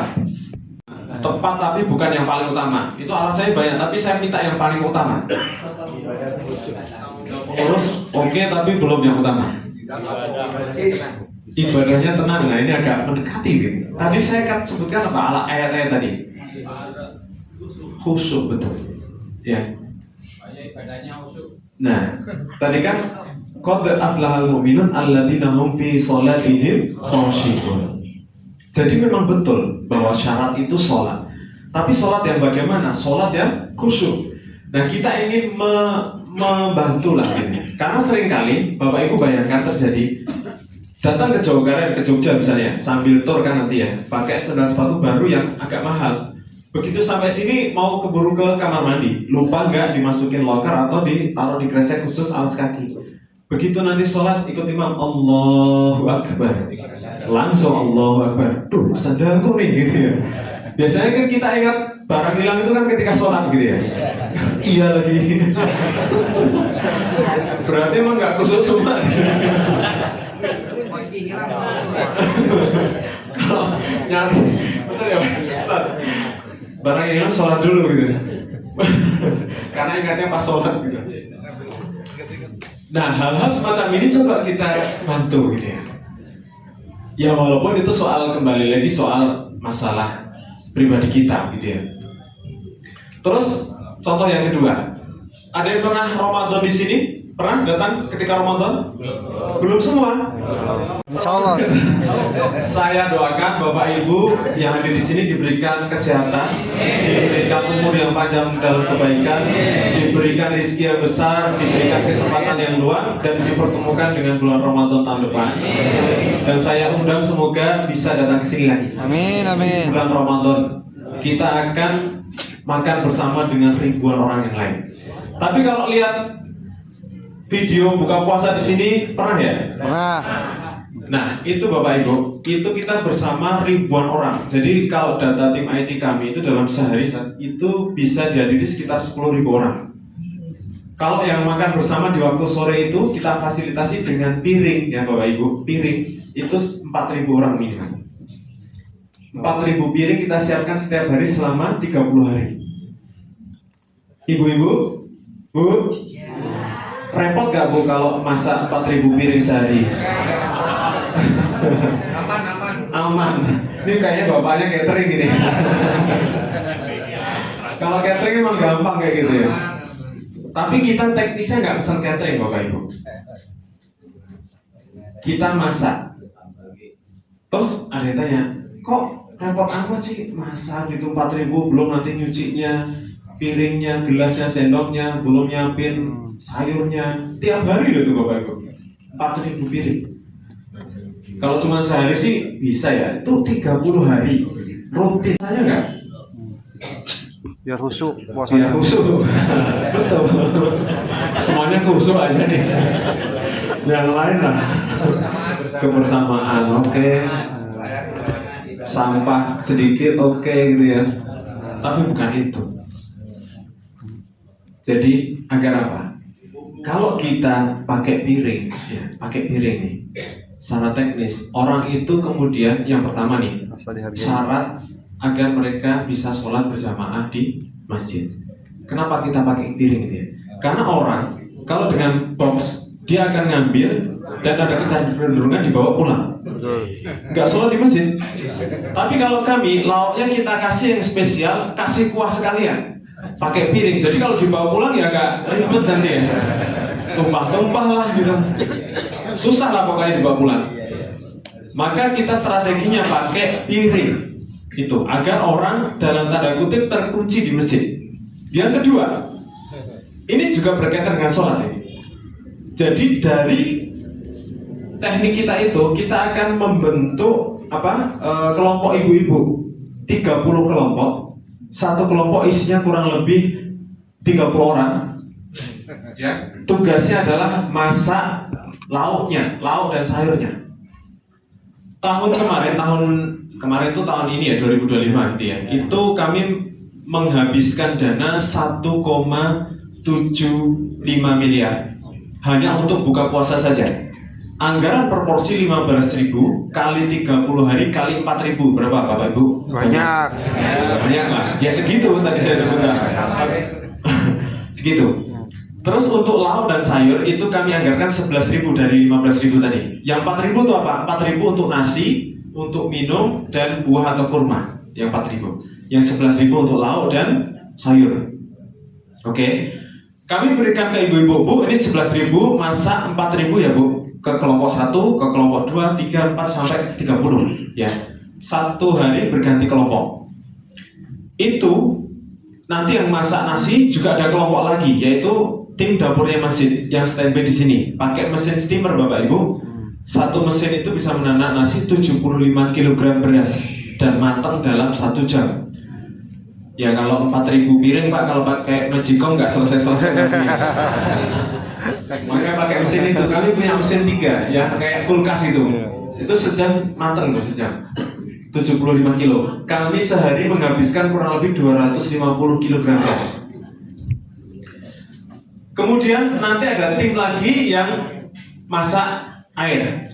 Tepat tapi bukan yang paling utama. Itu alasannya banyak, tapi saya minta yang paling utama. Pengurus oke, tapi belum yang utama. Ibadahnya tenang. Nah ini agak mendekati gitu. Tadi saya kan sebutkan apa ayat-ayat tadi? Khusyuk betul. Ya. Nah, tadi kan qad aflahal mu'minun alladzina hum fi sholatihim khashi'un. Jadi memang betul bahwa syarat itu sholat. Tapi sholat yang bagaimana? Sholat yang khusyuk. Nah kita ingin membantu lah ini. Karena seringkali Bapak Ibu bayangkan terjadi datang ke Jawa Kanan, ke Jogja misalnya, sambil tour kan nanti ya, pakai sandal sepatu baru yang agak mahal. Begitu sampai sini mau keburu ke kamar mandi, lupa nggak dimasukin loker atau ditaruh di kresek khusus alas kaki. Begitu nanti sholat ikut imam, Allahu Akbar, langsung Allahu Akbar. Duh, sandalku nih gitu ya. Biasanya kan kita ingat barang hilang itu kan ketika sholat gitu ya. Iya lagi. Berarti emang nggak khusus semua. Nyari, betul ya Ustaz? Barang yang hilang sholat dulu gitu. Karena ingatnya pas sholat gitu. Nah, hal-hal semacam ini coba kita bantu gitu ya. Ya walaupun itu soal, kembali lagi soal masalah pribadi kita gitu ya. Terus contoh yang kedua, ada yang pernah Ramadan di sini? Pernah datang ketika Ramadan? Belum semua. Insya Allah. Saya doakan Bapak Ibu yang hadir di sini diberikan kesehatan, diberikan umur yang panjang dalam kebaikan, diberikan rezeki yang besar, diberikan kesempatan yang luang, dan dipertemukan dengan bulan Ramadan tahun depan. Dan saya undang semoga bisa datang ke sini lagi. Amin, amin. Bulan Ramadan kita akan makan bersama dengan ribuan orang yang lain. Tapi kalau lihat video buka puasa di sini pernah ya? Pernah. Nah, itu Bapak Ibu, itu kita bersama ribuan orang. Jadi kalau data tim IT kami itu dalam sehari itu bisa dihadiri sekitar 10.000 orang. Kalau yang makan bersama di waktu sore itu kita fasilitasi dengan piring ya Bapak Ibu, piring itu 4.000 orang minimal. 4.000 piring kita siapkan setiap hari selama 30 hari. Ibu-ibu, Bu? Repot gak Bu kalau masak 4.000 piring sehari? Aman. Ini kayaknya bapaknya catering ini. Kalau catering emang gampang kayak gitu ya. Tapi kita teknisnya nggak pesan catering Bapak Ibu. Kita masak. Terus ada yang tanya, kok repot amat sih masak gitu 4.000 belum nanti nyucinya, piringnya, gelasnya, sendoknya, belum nyiapin sayurnya. Tiap hari loh tuh Bapak Ibu. 4.000 piring. Kalau cuma sehari sih bisa ya, itu 30 hari rutin saja nggak? Biar khusyuk Biar puasanya. khusyuk. Betul. Semuanya khusyuk aja nih. Yang lain lah. Kebersamaan, oke. Sampah sedikit, oke gitu ya. Tapi bukan itu. Jadi agar apa? Kalau kita pakai piring, ya, pakai piring nih. Secara teknis, orang itu kemudian yang pertama nih, syarat agar mereka bisa sholat berjamaah di masjid. Kenapa kita pakai piring itu ya? Karena orang kalau dengan box dia akan ngambil dan ada kecenderungan dibawa pulang. Nggak sholat di masjid. Tapi kalau kami lauknya kita kasih yang spesial, kasih kuah sekalian, pakai piring. Jadi kalau dibawa pulang ya agak ribet nanti ya. Tumpah-tumpah lah gitu. Susah lah pokoknya dibawa pulang. Maka kita strateginya pakai piring itu agar orang dalam tanda kutip terkunci di masjid. Yang kedua, ini juga berkaitan dengan sholat ini. Jadi dari teknik kita itu kita akan membentuk kelompok ibu-ibu 30 kelompok. Satu kelompok isinya kurang lebih 30 orang. Ya, tugasnya adalah masak lauknya, lauk dan sayurnya. Tahun kemarin itu tahun ini ya 2025 gitu ya. Itu kami menghabiskan dana 1,75 miliar hanya untuk buka puasa saja. Anggaran proporsi 15.000 kali 30 hari kali 4.000 berapa Bapak Ibu? Banyak. Banyak lah. Ya segitu tadi saya sebutkan. Segitu. Terus untuk lauk dan sayur itu kami anggarkan 11.000 dari 15.000 tadi. Yang 4.000 itu apa? 4.000 untuk nasi, untuk minum dan buah atau kurma. Yang 4.000. Yang 11.000 untuk lauk dan sayur. Oke. Kami berikan ke ibu-ibu, Bu, ini 11.000 masak 4.000 ya Bu. Ke kelompok 1, ke kelompok 2, 3, 4 sampai 30 ya. Satu hari berganti kelompok. Itu nanti yang masak nasi juga ada kelompok lagi, yaitu tim dapurnya masjid yang standby di sini. Pakai mesin steamer Bapak Ibu. Satu mesin itu bisa menanak nasi 75 kg beras dan matang dalam 1 jam. Ya kalau 4.000 piring Pak, kalau pakai magicom nggak selesai-selesai nanti. Makanya pakai mesin itu. Kami punya mesin 3 ya, kayak kulkas itu. Itu sejam matang loh, sejam. 75 kilo. Kami sehari menghabiskan kurang lebih 250 kg beras. Kemudian nanti ada tim lagi yang masak air.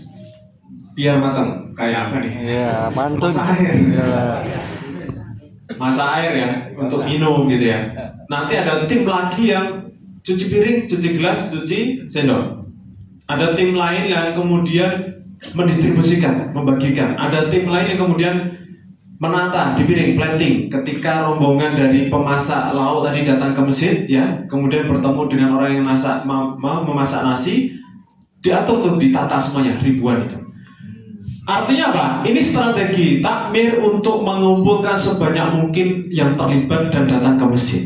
biar matang. Kayak apa nih? Iya, mantun. Masak air. Iya. Masak air ya untuk minum gitu ya. Nanti ada tim lagi yang cuci piring, cuci gelas, cuci sendok. Ada tim lain yang kemudian mendistribusikan, membagikan. Ada tim lain yang kemudian menata di piring, plating. Ketika rombongan dari pemasak lauk tadi datang ke masjid, ya, kemudian bertemu dengan orang yang memasak nasi, diatur tuh, ditata semuanya, ribuan itu. Artinya apa? Ini strategi takmir untuk mengumpulkan sebanyak mungkin yang terlibat dan datang ke masjid.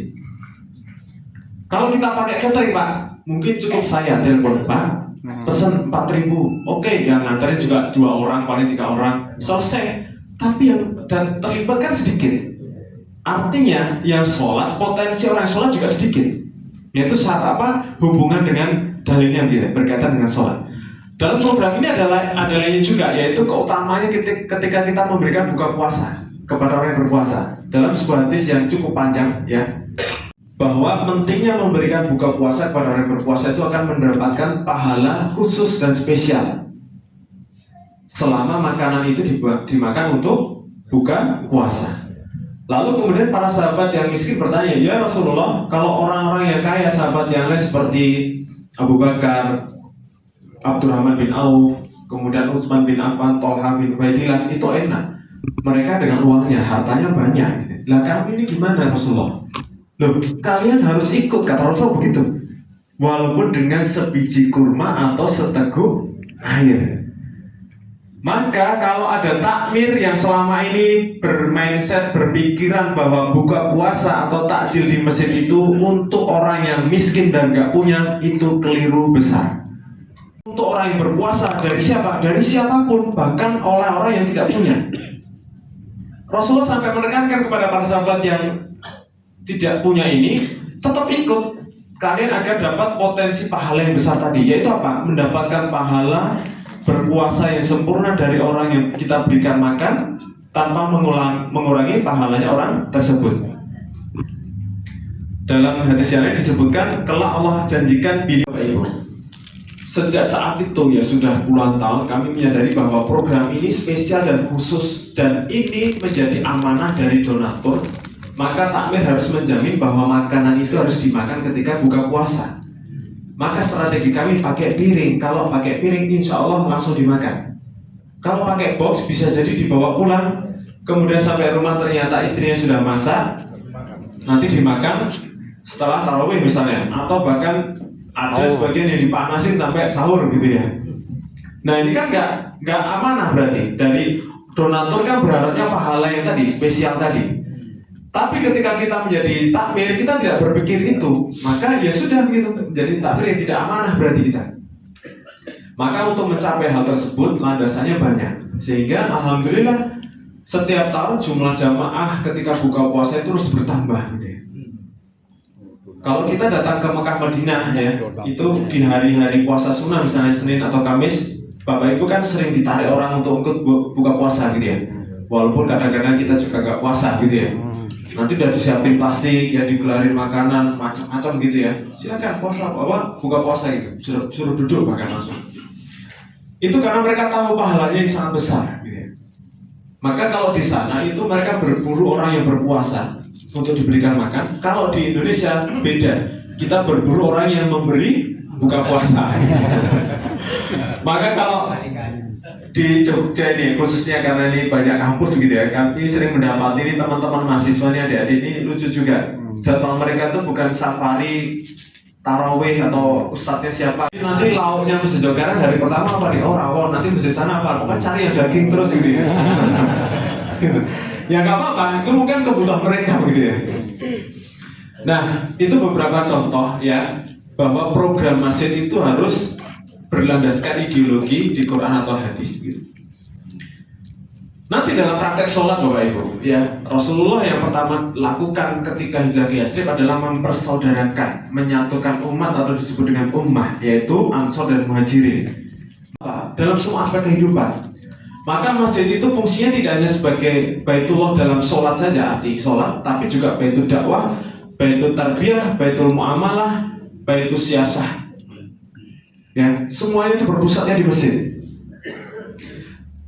Kalau kita pakai catering, Pak, mungkin cukup saya telepon, Pak, pesan 4.000. Oke, yang nganterin juga 2 orang, paling 3 orang, selesai. Tapi yang dan terlibat kan sedikit. Artinya yang sholat, potensi orang yang sholat juga sedikit. Yaitu saat apa? Hubungan dengan dalilnya gitu, berkaitan dengan sholat. Dalam program ini ada lainnya juga, yaitu keutamanya ketika kita memberikan buka puasa kepada orang yang berpuasa. Dalam sebuah hadis yang cukup panjang, ya, bahwa pentingnya memberikan buka puasa kepada orang yang berpuasa itu akan mendapatkan pahala khusus dan spesial selama makanan itu dimakan untuk buka puasa. Lalu kemudian para sahabat yang miskin bertanya, ya Rasulullah, kalau orang-orang yang kaya, sahabat yang lain seperti Abu Bakar, Abdurrahman bin Auf, kemudian Utsman bin Affan, Tolha bin Ubaidillah, itu enak. Mereka dengan uangnya, hartanya banyak. Lah kami ini gimana Rasulullah? Loh, kalian harus ikut, kata Rasul begitu. Walaupun dengan sebiji kurma atau seteguk air. Maka kalau ada takmir yang selama ini bermindset, berpikiran bahwa buka puasa atau takjil di masjid itu untuk orang yang miskin dan gak punya, itu keliru besar. Untuk orang yang berpuasa dari siapa? Dari siapapun, bahkan oleh orang yang tidak punya. Rasulullah sampai menekankan kepada para sahabat yang tidak punya ini, tetap ikut. Kalian akan dapat potensi pahala yang besar tadi, yaitu apa? Mendapatkan pahala berpuasa yang sempurna dari orang yang kita berikan makan tanpa mengurangi pahalanya orang tersebut. Dalam hadis yang lain disebutkan, kelak Allah janjikan bila Bapak Ibu. Sejak saat itu ya sudah puluhan tahun kami menyadari bahwa program ini spesial dan khusus dan ini menjadi amanah dari donatur. Maka takmir harus menjamin bahwa makanan itu harus dimakan ketika buka puasa. Maka strategi kami pakai piring. Kalau pakai piring insya Allah langsung dimakan. Kalau pakai box bisa jadi dibawa pulang, kemudian sampai rumah ternyata istrinya sudah masak, nanti dimakan setelah tarawih misalnya, atau bahkan ada sebagian yang dipanasin sampai sahur gitu ya. Nah ini kan nggak amanah berarti. Dari donatur kan berharapnya pahala yang tadi, spesial tadi. Tapi ketika kita menjadi takmir, kita tidak berpikir itu, maka ya sudah gitu, jadi takmir yang tidak amanah berarti kita. Maka untuk mencapai hal tersebut landasannya banyak, sehingga alhamdulillah setiap tahun jumlah jamaah ketika buka puasa itu terus bertambah gitu ya. Kalau kita datang ke Mekah Madinah ya, itu di hari-hari puasa sunnah misalnya Senin atau Kamis, Bapak Ibu kan sering ditarik orang untuk ikut buka puasa gitu ya. Walaupun kadang-kadang kita juga gak puasa gitu ya. Nanti udah disiapin plastik ya, digelarin makanan macam-macam gitu ya. Silakan puasa buka puasa gitu. Suruh duduk bahkan langsung. Itu karena mereka tahu pahalanya yang sangat besar gitu ya. Maka kalau di sana itu mereka berburu orang yang berpuasa untuk diberikan makan. Kalau di Indonesia beda. Kita berburu orang yang memberi buka puasa. Maka kalau di Jogja ini khususnya karena ini banyak kampus gitu ya, kami sering mendapati ini teman-teman mahasiswa ini, adik-adik ini lucu juga. Jadwal mereka tuh bukan safari tarawih atau ustadznya siapa. Nanti lauknya masjid Jogaran hari pertama apa nih? Oh rawon, nanti masjid sana apa? Pokoknya cari yang daging terus gitu ya. Ya nggak apa-apa, itu mungkin kebutuhan mereka gitu ya. Nah itu beberapa contoh ya, bahwa program masjid itu harus berlandaskan ideologi di Quran atau hadis gitu. Nanti dalam praktek sholat Bapak Ibu ya, Rasulullah yang pertama lakukan ketika hijrah ke Yatsrib adalah mempersaudarakan, menyatukan umat atau disebut dengan ummah, yaitu Ansor dan Muhajirin dalam semua aspek kehidupan. Maka masjid itu fungsinya tidak hanya sebagai baitullah dalam sholat saja, arti sholat, tapi juga baitul dakwah, baitul tarbiyah, baitul muamalah, baitul siasah. Ya, semuanya itu berpusatnya di masjid.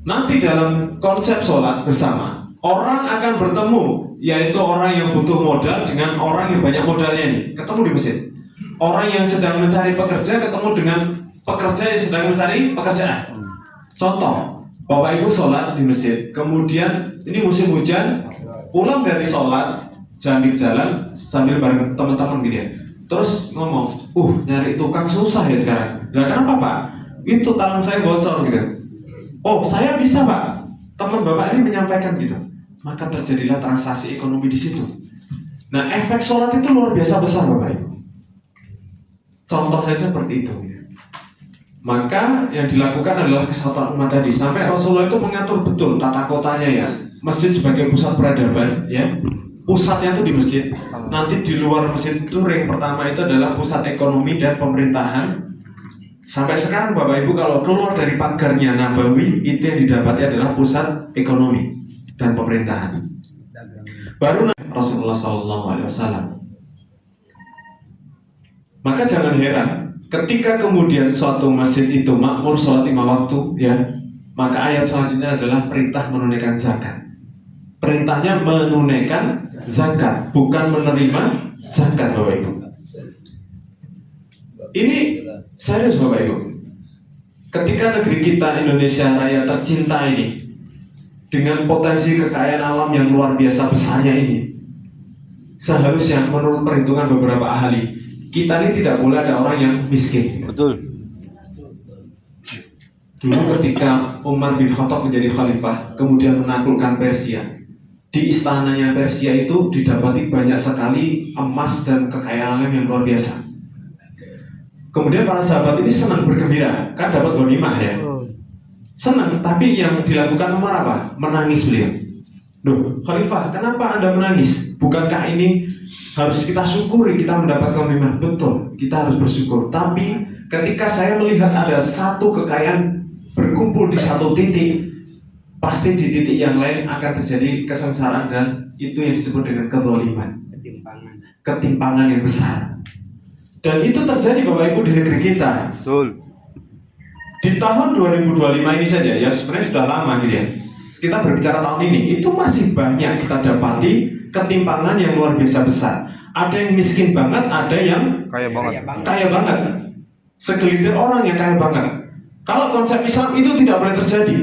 nanti dalam konsep sholat bersama, orang akan bertemu, yaitu orang yang butuh modal dengan orang yang banyak modalnya ini, ketemu di masjid. Orang yang sedang mencari pekerja ketemu dengan pekerja yang sedang mencari pekerjaan. Contoh, Bapak Ibu sholat di masjid, kemudian ini musim hujan, pulang dari sholat, jalan sambil bareng teman-teman gitu ya. Terus ngomong, nyari tukang susah ya sekarang. Nah kenapa Pak? Itu tangan saya bocor gitu. Oh saya bisa Pak. Teman Bapak ini menyampaikan gitu. Maka terjadilah transaksi ekonomi di situ. Nah efek sholat itu luar biasa besar Bapak Ibu. Contoh saja seperti itu. Maka yang dilakukan adalah kesatuan umat tadi. Sampai Rasulullah itu mengatur betul tata kotanya ya. Masjid sebagai pusat peradaban ya. Pusatnya itu di masjid. Nanti di luar masjid itu ring pertama itu adalah pusat ekonomi dan pemerintahan. Sampai sekarang Bapak Ibu kalau keluar dari pagarnya Nabawi, itu yang didapati adalah pusat ekonomi dan pemerintahan. Baru Rasulullah SAW. Maka jangan heran ketika kemudian suatu masjid itu makmur sholat 5 waktu ya, maka ayat selanjutnya adalah perintah menunaikan zakat. Perintahnya menunaikan zakat, bukan menerima zakat Bapak Ibu. Ini serius Bapak Ibu. Ketika negeri kita Indonesia Raya tercinta ini, dengan potensi kekayaan alam yang luar biasa besarnya ini, seharusnya menurut perhitungan beberapa ahli, kita ini tidak boleh ada orang yang miskin. Betul. Dulu ketika Umar bin Khattab menjadi khalifah, kemudian menaklukkan Persia, di istananya Persia itu didapati banyak sekali emas dan kekayaan alam yang luar biasa. Kemudian para sahabat ini senang bergembira, kan dapat ghanimah ya. Senang, tapi yang dilakukan Umar apa? Menangis beliau. Loh, Khalifah, kenapa Anda menangis? Bukankah ini harus kita syukuri kita mendapatkan ghanimah? Betul, kita harus bersyukur. Tapi ketika saya melihat ada satu kekayaan berkumpul di satu titik, pasti di titik yang lain akan terjadi kesengsaraan dan itu yang disebut dengan kezaliman. Ketimpangan yang besar. Dan itu terjadi Bapak Ibu di negeri kita. Betul. Di tahun 2025 ini saja ya, sebenarnya sudah lama gitu ya. Kita berbicara tahun ini, itu masih banyak kita dapati ketimpangan yang luar biasa besar. Ada yang miskin banget, ada yang Kaya banget. kaya banget. Segelintir orang yang kaya banget. Kalau konsep Islam itu tidak boleh terjadi.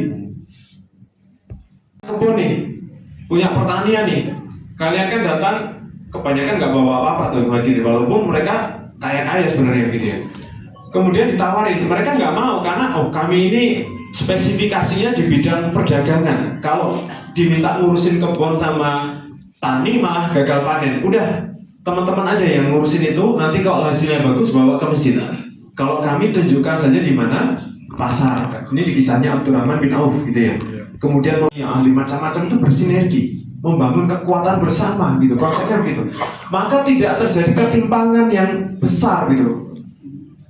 Kebun nih, punya pertanian nih. Kalian kan datang, kebanyakan nggak bawa apa-apa tuh Haji, walaupun mereka kaya-kaya sebenarnya gitu ya. Kemudian ditawarin, mereka nggak mau karena kami ini spesifikasinya di bidang perdagangan. Kalau diminta ngurusin kebun sama tani malah gagal panen. Udah, teman-teman aja yang ngurusin itu. Nanti kalau hasilnya bagus bawa ke masjid. Kalau kami tunjukkan saja di mana pasar. Ini di kisahnya Abdurrahman bin Auf gitu ya. Kemudian yang ahli macam-macam itu bersinergi, membangun kekuatan bersama gitu. Konsepnya begitu. Maka tidak terjadi ketimpangan yang besar gitu.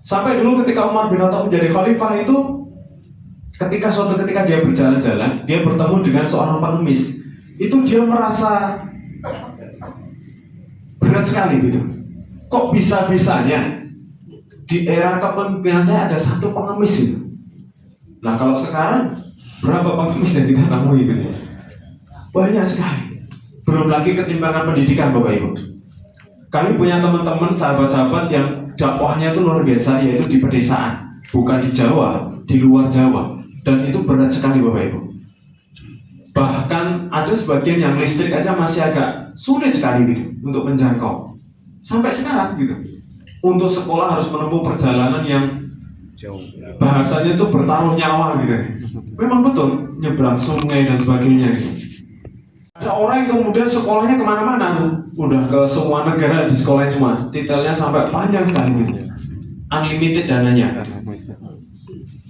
Sampai dulu ketika Umar bin Khattab menjadi khalifah itu, ketika suatu ketika dia berjalan-jalan, dia bertemu dengan seorang pengemis. Itu dia merasa berat sekali gitu. Kok bisa-bisanya di era kepemimpinan saya ada satu pengemis itu. Nah kalau sekarang berapa pengemis yang kita temui gitu? Banyak sekali. Belum lagi ketimpangan pendidikan Bapak Ibu. Kami punya teman-teman sahabat-sahabat yang dakwahnya itu luar biasa, yaitu di pedesaan, bukan di Jawa, di luar Jawa, dan itu berat sekali Bapak Ibu. Bahkan ada sebagian yang listrik aja masih agak sulit sekali gitu untuk menjangkau. Sampai sekarang gitu. Untuk sekolah harus menempuh perjalanan yang Jauh. bahasanya itu bertaruh nyawa gitu. Memang betul, nyebrang sungai dan sebagainya gitu. Ada orang yang kemudian sekolahnya kemana-mana tuh, udah ke semua negara di sekolahnya semua, titelnya sampai panjang sekali gitu. Unlimited dananya.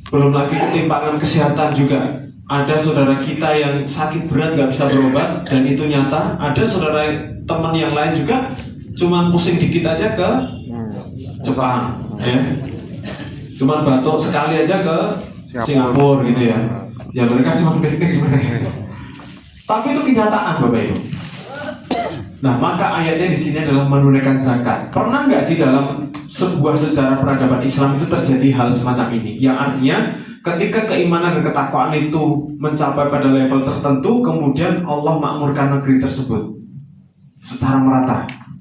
Belum lagi ketimpangan kesehatan juga. Ada saudara kita yang sakit berat nggak bisa berobat dan itu nyata. Ada saudara teman yang lain juga cuman pusing dikit aja ke Jepang, ya. Cuman batuk sekali aja ke Singapura gitu ya. Ya mereka cuma piknik sebenarnya. Tapi itu kenyataan Bapak Ibu. Nah, maka ayatnya di sini adalah menunaikan zakat. Pernah nggak sih dalam sebuah sejarah peradaban Islam itu terjadi hal semacam ini? Yang artinya ketika keimanan dan ketakwaan itu mencapai pada level tertentu, kemudian Allah makmurkan negeri tersebut secara merata.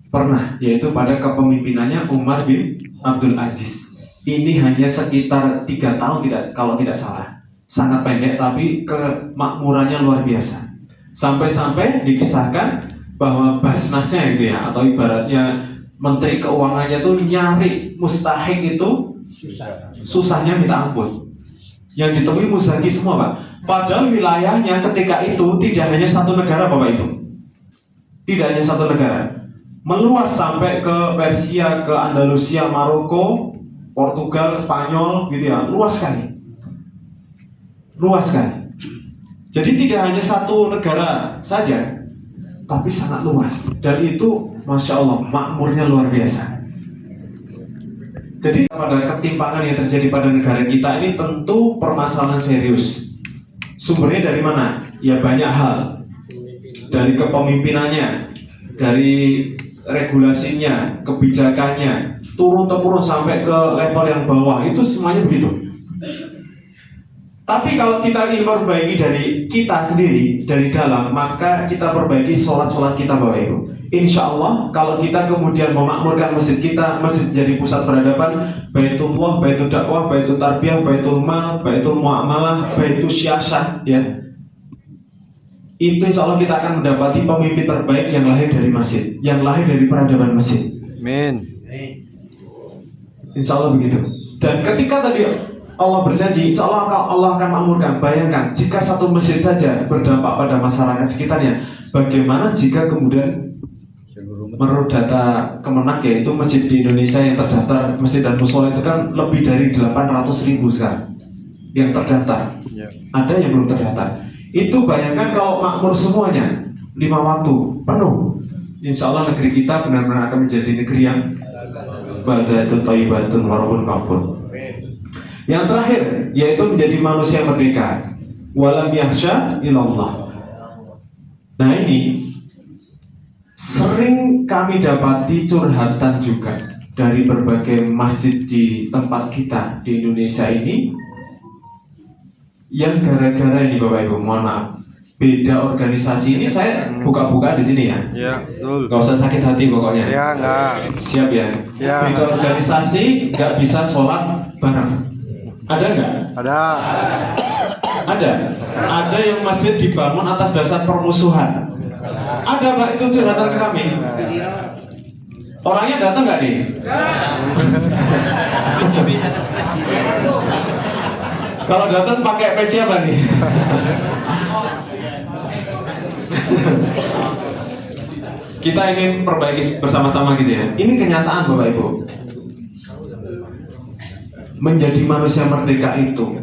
Pernah, yaitu pada kepemimpinannya Umar bin Abdul Aziz. Ini hanya sekitar 3 tahun kalau tidak salah. Sangat pendek, tapi kemakmurannya luar biasa. Sampai-sampai dikisahkan bahwa basnasnya itu ya, atau ibaratnya menteri keuangannya itu nyari mustahik itu susahnya minta ampun. Yang ditemui muzaki semua, Pak. Padahal wilayahnya ketika itu tidak hanya satu negara, Bapak Ibu. Tidak hanya satu negara. Meluas sampai ke Persia, ke Andalusia, Maroko, Portugal, Spanyol, gitu ya. Luas sekali. Luas sekali. Jadi tidak hanya satu negara saja, tapi sangat luas. Dan itu Masya Allah, makmurnya luar biasa. Jadi pada ketimpangan yang terjadi pada negara kita ini tentu permasalahan serius. Sumbernya dari mana? Ya banyak hal. Dari kepemimpinannya, dari regulasinya, kebijakannya, turun-temurun sampai ke level yang bawah, itu semuanya begitu. Tapi kalau kita ingin memperbaiki dari kita sendiri, dari dalam, maka kita perbaiki sholat-sholat kita, Bapak Ibu. Insya Allah, kalau kita kemudian memakmurkan masjid kita, masjid jadi pusat peradaban, Baitullah, Baitul Dakwah, Baitul Tarbiyah, Baitul Mal, Baitul Muamalah, Baitul Syasah, ya. Itu insya Allah kita akan mendapati pemimpin terbaik yang lahir dari masjid, yang lahir dari peradaban masjid. Amin. Insya Allah begitu. Dan ketika tadi Allah berjanji, insya Allah akan makmurkan. Bayangkan, jika satu masjid saja berdampak pada masyarakat sekitarnya, bagaimana jika kemudian menurut data Kemenak, yaitu masjid di Indonesia yang terdaftar, masjid dan musola itu kan lebih dari 800.000 sekarang yang terdaftar. Ada yang belum terdaftar. Itu bayangkan kalau makmur semuanya 5 waktu penuh, insya Allah negeri kita benar-benar akan menjadi negeri yang baldatun thayyibatun wa rabbun ghafur. Yang terakhir, yaitu menjadi manusia merdeka. Walam yahsya ilallah. Nah ini sering kami dapati curhatan juga dari berbagai masjid di tempat kita di Indonesia ini, yang gara-gara ini Bapak Ibu, mohon maaf, beda organisasi. Ini saya buka-buka di sini ya. Ya, betul. Gak usah sakit hati pokoknya. Ya, enggak. Siap ya. Ya. Beda organisasi nggak bisa sholat bareng. Ada nggak? Ada. Ada. Ada yang masjid dibangun atas dasar permusuhan. Ada Pak, itu curhatan ke kami. Orangnya datang nggak nih? Kalau datang pakai peci apa nih? Kita ingin perbaiki bersama-sama gitu ya. Ini kenyataan Bapak Ibu. Menjadi manusia merdeka itu,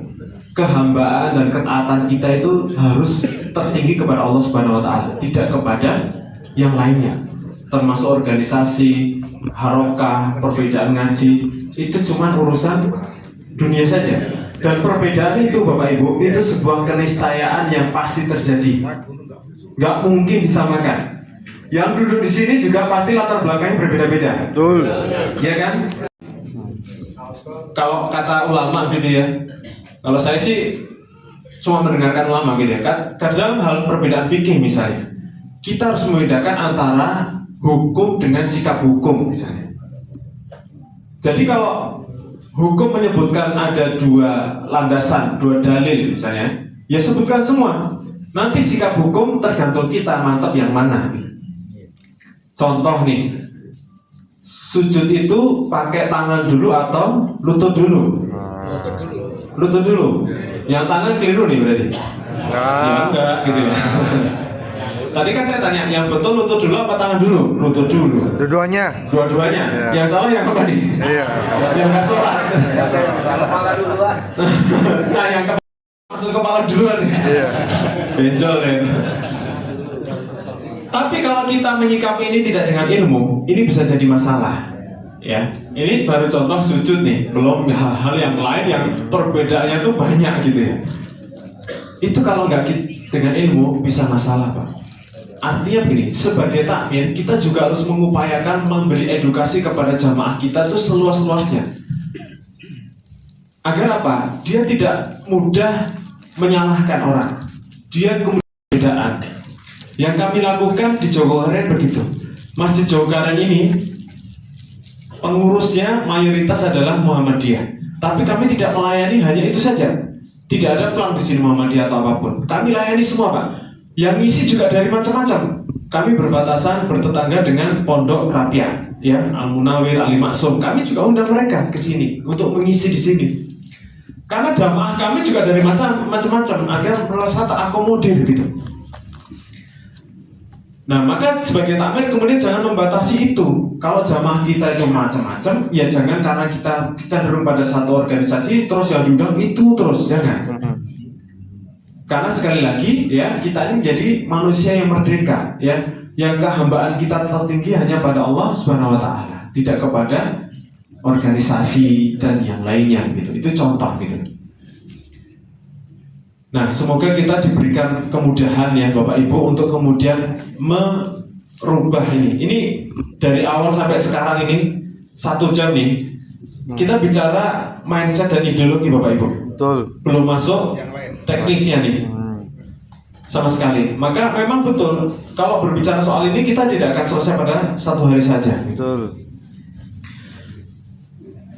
kehambaan dan ketaatan kita itu harus tertinggi kepada Allah Subhanahu wa taala, tidak kepada yang lainnya. Termasuk organisasi, harokah, perbedaan ngaji, itu cuma urusan dunia saja. Dan perbedaan itu Bapak Ibu, itu sebuah keniscayaan yang pasti terjadi. Nggak mungkin disamakan. Yang duduk di sini juga pasti latar belakangnya berbeda-beda. Betul. Iya kan? Kalau kata ulama gitu ya, kalau saya sih cuma mendengarkan ulama gitu ya. Kadang hal perbedaan fikih misalnya, kita harus membedakan antara hukum dengan sikap hukum misalnya. Jadi kalau hukum menyebutkan ada 2 landasan, 2 dalil misalnya, ya sebutkan semua. Nanti sikap hukum tergantung kita mantap yang mana. Contoh nih, sujud itu pakai tangan dulu atau lutut dulu? Lutut dulu. Yang tangan keliru nih berarti? Ya enggak gitu ya. Tadi kan saya tanya, yang betul lutut dulu apa tangan dulu? Lutut dulu. Dua-duanya. Dua-duanya. Iya. Yang salah yang apa nih? Iya. Yang nggak sholat. Kepala duluan. Nah, yang masuk kepala duluan. Iya. Benjol ya. Tapi kalau kita menyikapi ini tidak dengan ilmu, ini bisa jadi masalah. Ya, ini baru contoh sujud nih, belum hal-hal yang lain yang perbedaannya tuh banyak gitu ya. Itu kalau nggak dengan ilmu bisa masalah Pak. Artinya begini, sebagai takmir kita juga harus mengupayakan memberi edukasi kepada jamaah kita itu seluas-luasnya. Agar apa? Dia tidak mudah menyalahkan orang. Dia kemudian perbedaan. Yang kami lakukan di Jogokarian begitu. Masjid Jogokarian ini pengurusnya mayoritas adalah Muhammadiyah. Tapi kami tidak melayani hanya itu saja. Tidak ada pelang di sini Muhammadiyah atau apapun. Kami layani semua, Pak. Yang ngisi juga dari macam-macam. Kami berbatasan bertetangga dengan Pondok Kerapian, ya, Al Munawir, Ali Maksum. Kami juga undang mereka ke sini untuk mengisi di sini. Karena jamaah kami juga dari macam-macam agar merasa terakomodir gitu. Nah, maka sebagai takmir kemudian jangan membatasi itu. Kalau jamaah kita itu macam-macam, ya jangan karena kita cenderung pada satu organisasi terus yang diundang itu terus, jangan. Karena sekali lagi ya, kita ini menjadi manusia yang merdeka, ya, yang kehambaan kita tertinggi hanya pada Allah Subhanahu wa taala, tidak kepada organisasi dan yang lainnya gitu. Itu contoh gitu. Nah, semoga kita diberikan kemudahan ya Bapak Ibu untuk kemudian merubah ini. Ini dari awal sampai sekarang ini 1 jam nih. Kita bicara mindset dan ideologi Bapak Ibu. Betul. Belum masuk teknisnya nih. Sama sekali. Maka memang betul kalau berbicara soal ini kita tidak akan selesai pada 1 hari saja. Betul.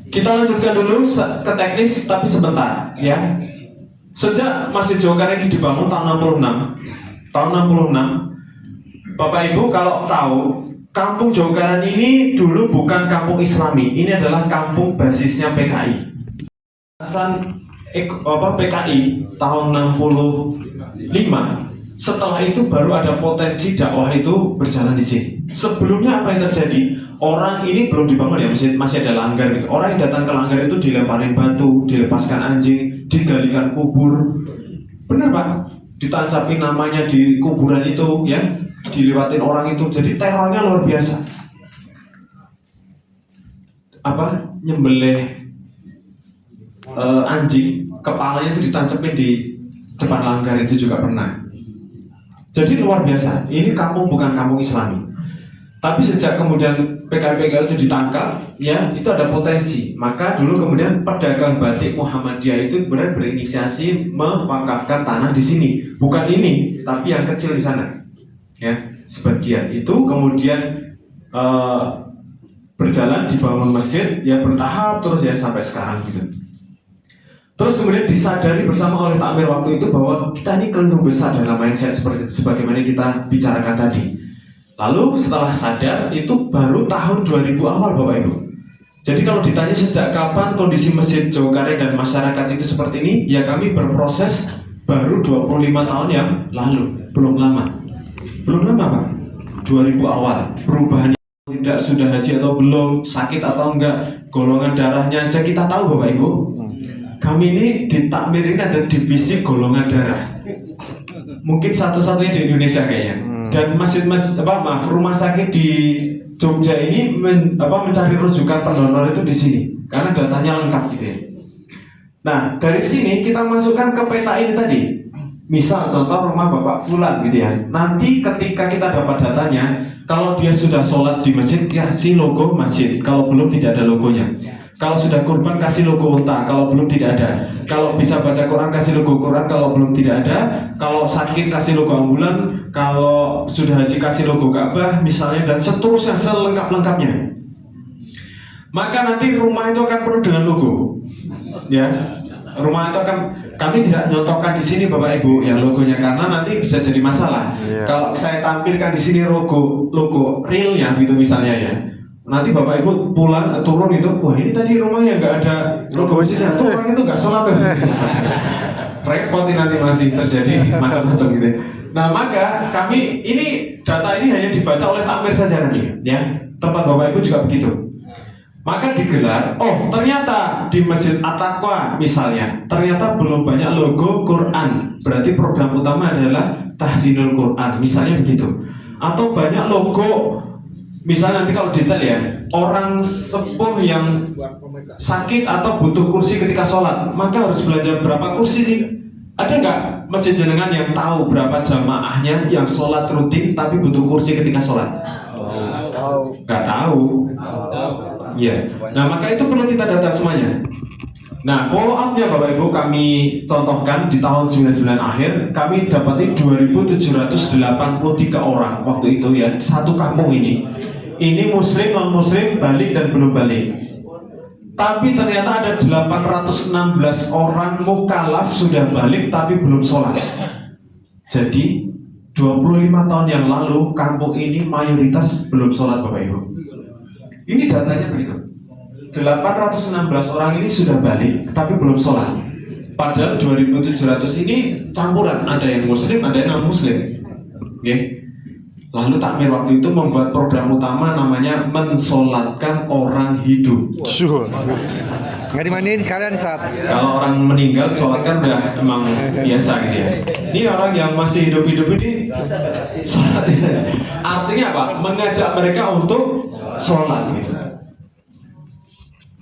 Kita lanjutkan dulu ke teknis tapi sebentar ya. Sejak Masjid Jogokarian ini dibangun tahun 66, Bapak Ibu kalau tahu, Kampung Jogokarian ini dulu bukan kampung Islami, ini adalah kampung basisnya PKI. PKI tahun 65. Setelah itu baru ada potensi dakwah itu berjalan di sini. Sebelumnya apa yang terjadi? Orang ini belum dibangun ya, masih ada langgar gitu. Orang yang datang ke langgar itu dilemparin batu, dilepaskan anjing, digalikan kubur. Benar Pak? Ditancapin namanya di kuburan itu ya, dilewatin orang itu. Jadi terornya luar biasa. Nyembelih anjing, kepalanya itu ditancapin di depan langgar itu juga pernah. Jadi luar biasa. Ini kampung bukan kampung Islami. Tapi sejak kemudian PKI itu ditangkap, ya itu ada potensi. Maka dulu kemudian pedagang batik Muhammadiyah itu benar berinisiasi mewakafkan tanah di sini. Bukan ini, tapi yang kecil di sana. Ya, sebagian itu kemudian berjalan dibangun masjid, ya bertahap terus ya sampai sekarang gitu. Terus kemudian disadari bersama oleh takmir waktu itu bahwa kita ini keliru besar dalam mindset seperti sebagaimana kita bicarakan tadi. Lalu setelah sadar itu baru tahun 2000 awal Bapak Ibu. Jadi kalau ditanya sejak kapan kondisi Masjid Jogokarian dan masyarakat itu seperti ini, ya kami berproses baru 25 tahun yang lalu. Belum lama Pak, 2000 awal. Perubahan tidak sudah haji atau belum, sakit atau enggak, golongan darahnya aja kita tahu Bapak Ibu. Kami ini di takmir ini ada divisi golongan darah. Mungkin satu-satunya di Indonesia kayaknya. Dan rumah sakit di Jogja ini mencari rujukan pendonor itu di sini karena datanya lengkap gitu ya. Nah dari sini kita masukkan ke peta ini tadi. Misal contoh rumah Bapak Fulan gitu ya. Nanti ketika kita dapat datanya, kalau dia sudah sholat di masjid kasih logo masjid. Kalau belum tidak ada logonya. Kalau sudah kurban kasih logo unta, kalau belum tidak ada. Kalau bisa baca Quran kasih logo Quran, kalau belum tidak ada. Kalau sakit kasih logo ambulan, kalau sudah haji kasih logo Ka'bah misalnya, dan seterusnya selengkap-lengkapnya. Maka nanti rumah itu akan penuh dengan logo. Ya, rumah itu akan kami tidak nyontohkan di sini Bapak Ibu ya logonya karena nanti bisa jadi masalah. Kalau saya tampilkan di sini logo realnya gitu misalnya ya. Nanti Bapak Ibu pulang turun itu, wah ini tadi rumahnya nggak ada logo masjidnya, tuh orang itu nggak sholat tuh. Repot nanti masih terjadi macam-macam gitu. Nah maka kami ini data ini hanya dibaca oleh takmir saja nanti, ya. Tempat Bapak Ibu juga begitu. Maka digelar, oh ternyata di Masjid At-Taqwa misalnya, ternyata belum banyak logo Quran. Berarti program utama adalah tahsinul Quran, misalnya begitu. Atau banyak logo. Misalnya nanti kalau detail ya, orang sepuh yang sakit atau butuh kursi ketika sholat, maka harus belanja berapa kursi sih? Ada nggak masjid jenengan yang tahu berapa jamaahnya yang sholat rutin tapi butuh kursi ketika sholat? Nggak tahu. Iya. Nah maka itu perlu kita data semuanya. Nah follow up-nya Bapak Ibu kami contohkan di tahun 99 akhir kami dapati 2.783 orang waktu itu ya, satu kampung ini. Ini muslim, non muslim, balik dan belum balik. Tapi ternyata ada 816 orang mukallaf sudah balik tapi belum sholat. Jadi 25 tahun yang lalu kampung ini mayoritas belum sholat Bapak Ibu. Ini datanya begitu. 816 orang ini sudah balik tapi belum sholat. Padahal 2.700 ini campuran, ada yang muslim, ada yang non muslim. Oke. Lalu takmir waktu itu membuat program utama namanya mensolatkan orang hidup. Sure. Nggak dimandiin sekalian saat. Kalau orang meninggal sholat kan udah emang biasa gitu ya. Ini orang yang masih hidup-hidup ini sholat. Artinya apa? Mengajak mereka untuk sholat gitu.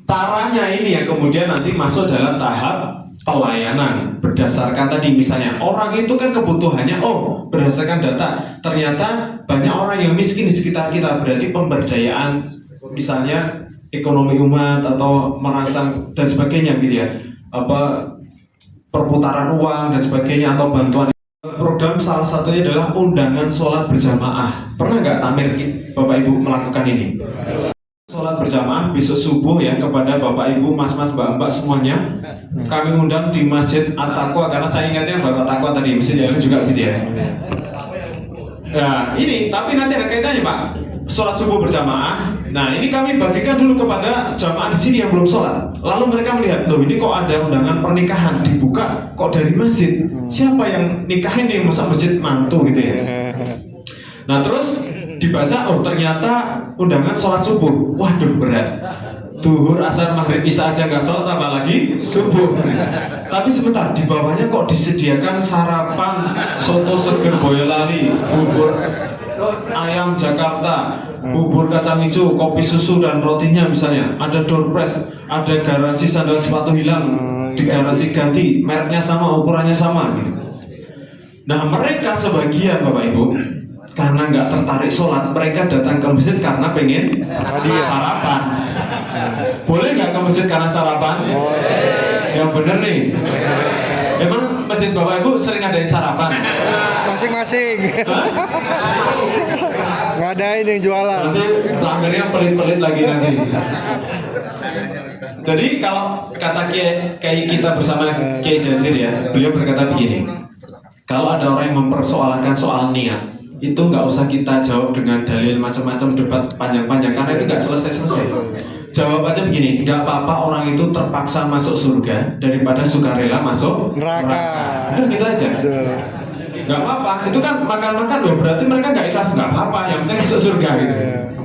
Caranya ini yang kemudian nanti masuk dalam tahap pelayanan berdasarkan tadi misalnya orang itu kan kebutuhannya berdasarkan data ternyata banyak orang yang miskin di sekitar kita, berarti pemberdayaan misalnya ekonomi umat atau merangsang dan sebagainya gitu ya, perputaran uang dan sebagainya atau bantuan program salah satunya adalah undangan sholat berjamaah. Pernah nggak Tamir Bapak Ibu melakukan ini? Sholat berjamaah besok subuh ya kepada Bapak Ibu, Mas-mas, Mbak-mbak semuanya. Kami undang di Masjid At-Taqwa karena saya ingatnya Bapak Taqwa tadi, masjid yang juga gitu ya. Nah ini, tapi nanti ada kaitannya Pak. Sholat subuh berjamaah. Nah ini kami bagikan dulu kepada jamaah di sini yang belum sholat. Lalu mereka melihat, loh ini kok ada undangan pernikahan dibuka kok dari masjid. Siapa yang nikahin nih, masa masjid mantu gitu ya. Nah terus dibaca, ternyata undangan sholat subuh. Waduh berat. Duhur, asar, maghrib, isya aja nggak sholat, apalagi subuh. Tapi sebentar, di bawahnya kok disediakan sarapan soto seger Boyolali, bubur ayam Jakarta, bubur kacang hijau, kopi susu dan rotinya misalnya. Ada door prize, ada garansi sandal sepatu hilang, digaransi ganti, mereknya sama, ukurannya sama. Gitu. Nah mereka sebagian Bapak Ibu karena nggak tertarik sholat, mereka datang ke masjid karena pengen sarapan. Boleh nggak ke masjid karena sarapan? Yang bener nih. Emang masjid Bapak Ibu sering ngadain sarapan? Masing-masing. Ngadain yang jualan. Nanti pelanggannya pelit-pelit lagi nanti. Jadi kalau kata Kiai kita bersama Kiai Jazir ya, beliau berkata begini. Kalau ada orang yang mempersoalkan soal niat, itu nggak usah kita jawab dengan dalil macam-macam debat panjang-panjang karena itu nggak selesai-selesai. Jawab aja begini, nggak apa-apa orang itu terpaksa masuk surga daripada sukarela masuk neraka. Udah gitu aja. Nggak apa-apa, itu kan makan-makan loh, berarti mereka nggak ikhlas, nggak apa-apa, yang penting masuk surga gitu.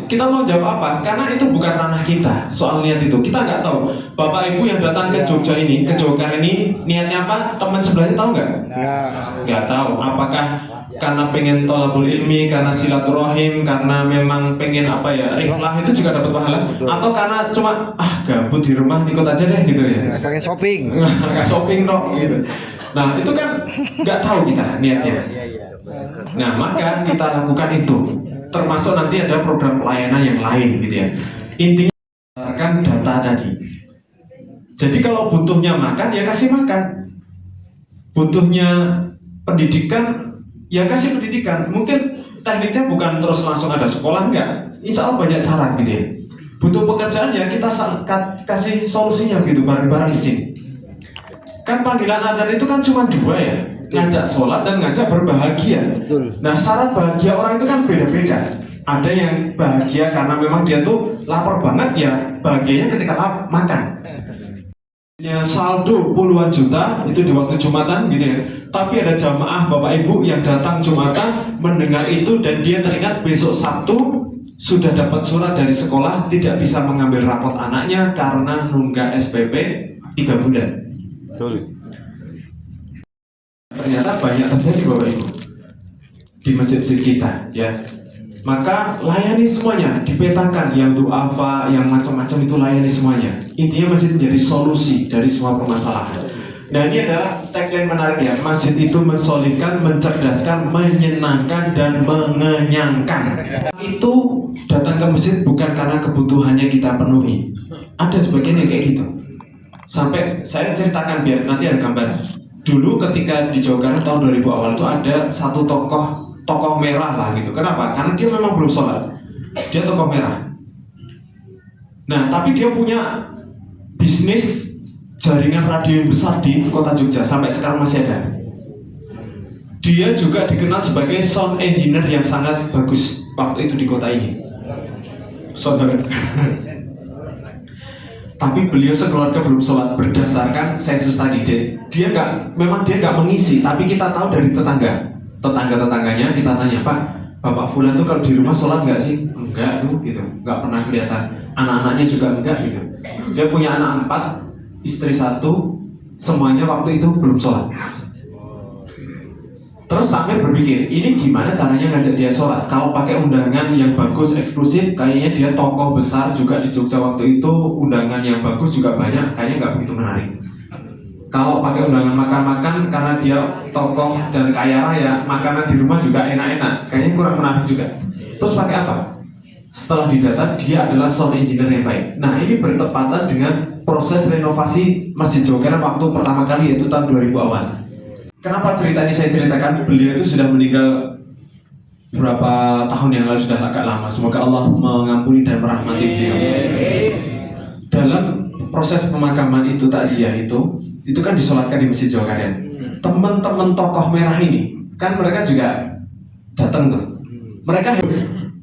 Kita mau jawab apa? Karena itu bukan ranah kita soal niat itu. Kita nggak tahu. Bapak Ibu yang datang ke Jogja ini, ke Jogja ini niatnya apa? Teman sebelahnya tahu nggak? Nggak tahu. Apakah karena pengen tolabul ilmi, karena silaturahim, karena memang pengen apa ya, riflah itu juga dapat pahala. Atau karena cuma gabut di rumah ikut aja deh gitu ya. Pengen shopping. Nggak shopping dong gitu. Nah itu kan nggak tahu kita niatnya. Nah maka kita lakukan itu. Termasuk nanti ada program pelayanan yang lain gitu ya. Intinya berdasarkan data tadi. Jadi kalau butuhnya makan ya kasih makan. Butuhnya pendidikan ya kasih pendidikan. Mungkin tekniknya bukan terus langsung ada sekolah, enggak. Insya Allah banyak cara gitu ya. Butuh pekerjaan ya kita kasih solusinya gitu bareng-bareng di sini. Kan panggilan adzan itu kan cuma dua ya, ngajak sholat dan ngajak berbahagia. Nah syarat bahagia orang itu kan beda-beda. Ada yang bahagia karena memang dia tuh lapar banget ya, bahagianya ketika makan. Ya, saldo puluhan juta itu di waktu Jumatan gitu ya. Tapi ada jamaah Bapak Ibu yang datang Jumatan mendengar itu dan dia teringat besok Sabtu sudah dapat surat dari sekolah tidak bisa mengambil rapot anaknya karena nunggak SPP 3 bulan. Ternyata banyak terjadi Bapak Ibu di masjid-masjid kita ya. Maka layani semuanya, dipetakan yang du'afa, yang macam-macam itu layani semuanya. Intinya masjid menjadi solusi dari semua permasalahan. Nah ini adalah tagline menarik ya. Masjid itu mensolidkan, mencerdaskan, menyenangkan, dan mengenyangkan. Itu datang ke masjid bukan karena kebutuhannya kita penuhi. Ada sebagian yang kayak gitu. Sampai saya ceritakan biar nanti ada gambar. Dulu ketika di Jawa Barat tahun 2000 awal itu ada satu tokoh merah lah gitu. Kenapa? Karena dia memang belum sholat. Dia tokoh merah. Nah tapi dia punya bisnis jaringan radio yang besar di kota Jogja, sampai sekarang masih ada. Dia juga dikenal sebagai sound engineer yang sangat bagus waktu itu di kota ini. Tapi beliau sekeluarga belum sholat berdasarkan sensus tadi. Dia nggak mengisi, tapi kita tahu dari tetangganya kita tanya, Pak, Bapak Fulan tuh kalau di rumah sholat nggak sih? Enggak tuh, gitu, nggak pernah kelihatan. Anak-anaknya juga enggak gitu. Dia punya anak 4, istri 1, semuanya waktu itu belum sholat. Terus Samir berpikir, ini gimana caranya ngajak dia sholat? Kalau pakai undangan yang bagus, eksklusif, kayaknya dia tokoh besar juga di Jogja waktu itu, undangan yang bagus juga banyak, kayaknya nggak begitu menarik. Kalau pakai undangan makan-makan, karena dia tokoh dan kaya raya, makanan di rumah juga enak-enak, kayaknya kurang menarik juga. Terus pakai apa? Setelah didata, dia adalah sound engineer yang baik. Nah ini bertepatan dengan proses renovasi Masjid Jawa Barat waktu pertama kali, yaitu tahun 2000 awal. Kenapa cerita ini saya ceritakan? Beliau itu sudah meninggal beberapa tahun yang lalu, sudah agak lama. Semoga Allah mengampuni dan merahmati beliau. Dalam proses pemakaman itu, takziah itu kan disolatkan di Masjid Jawa Barat. Teman-teman tokoh merah ini, kan mereka juga datang tuh. Mereka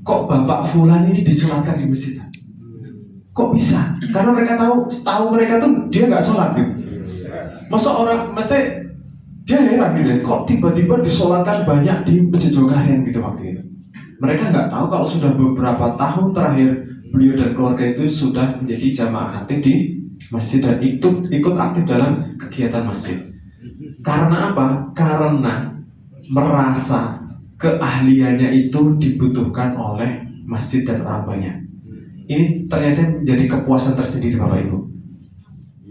kok Bapak Fulan ini disolatkan di masjid? Kok bisa? Karena mereka tahu mereka tuh dia nggak sholat gitu. Masa orang mesti dia heran gitu, kok tiba-tiba disolatkan banyak di Masjid Jawa Barat gitu waktu itu. Mereka nggak tahu kalau sudah beberapa tahun terakhir beliau dan keluarga itu sudah menjadi jamaah aktif di masjid dan ikut aktif dalam kegiatan masjid. Karena apa? Karena merasa keahliannya itu dibutuhkan oleh masjid dan orang banyak. Ini ternyata menjadi kepuasan tersendiri Bapak Ibu.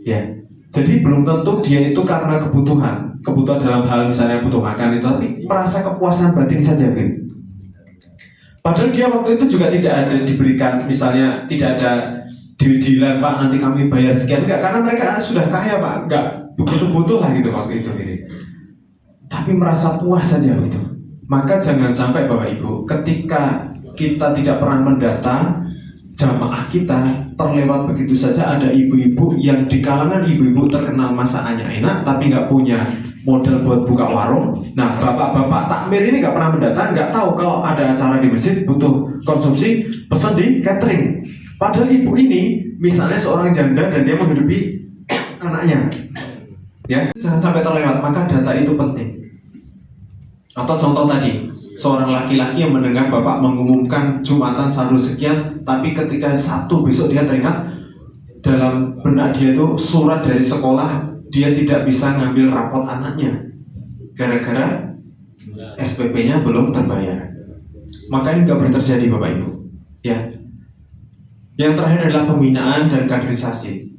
Ya, jadi belum tentu dia itu karena kebutuhan dalam hal misalnya butuh makan itu, tapi merasa kepuasan batin saja gitu. Padahal dia waktu itu juga tidak ada diberikan, misalnya tidak ada deal-dealan, Pak nanti kami bayar sekian, enggak, karena mereka sudah kaya Pak, enggak begitu butuh lah gitu waktu itu gitu. Tapi merasa puas saja gitu. Maka jangan sampai Bapak Ibu, ketika kita tidak pernah mendata jamaah kita, terlewat begitu saja. Ada ibu-ibu yang di kalangan ibu-ibu terkenal masakannya enak, tapi nggak punya modal buat buka warung. Nah, bapak-bapak takmir ini nggak pernah mendata, nggak tahu kalau ada acara di masjid butuh konsumsi, pesan di catering. Padahal ibu ini misalnya seorang janda dan dia menghidupi anaknya, ya jangan sampai terlewat. Maka data itu penting. Atau contoh tadi, seorang laki-laki yang mendengar bapak mengumumkan Jumatan saldo sekian, tapi ketika Sabtu besok dia teringat dalam benak dia itu surat dari sekolah, dia tidak bisa ngambil rapot anaknya gara-gara SPP-nya belum terbayar. Maka ini nggak boleh terjadi Bapak Ibu. Ya. Yang terakhir adalah pembinaan dan kaderisasi.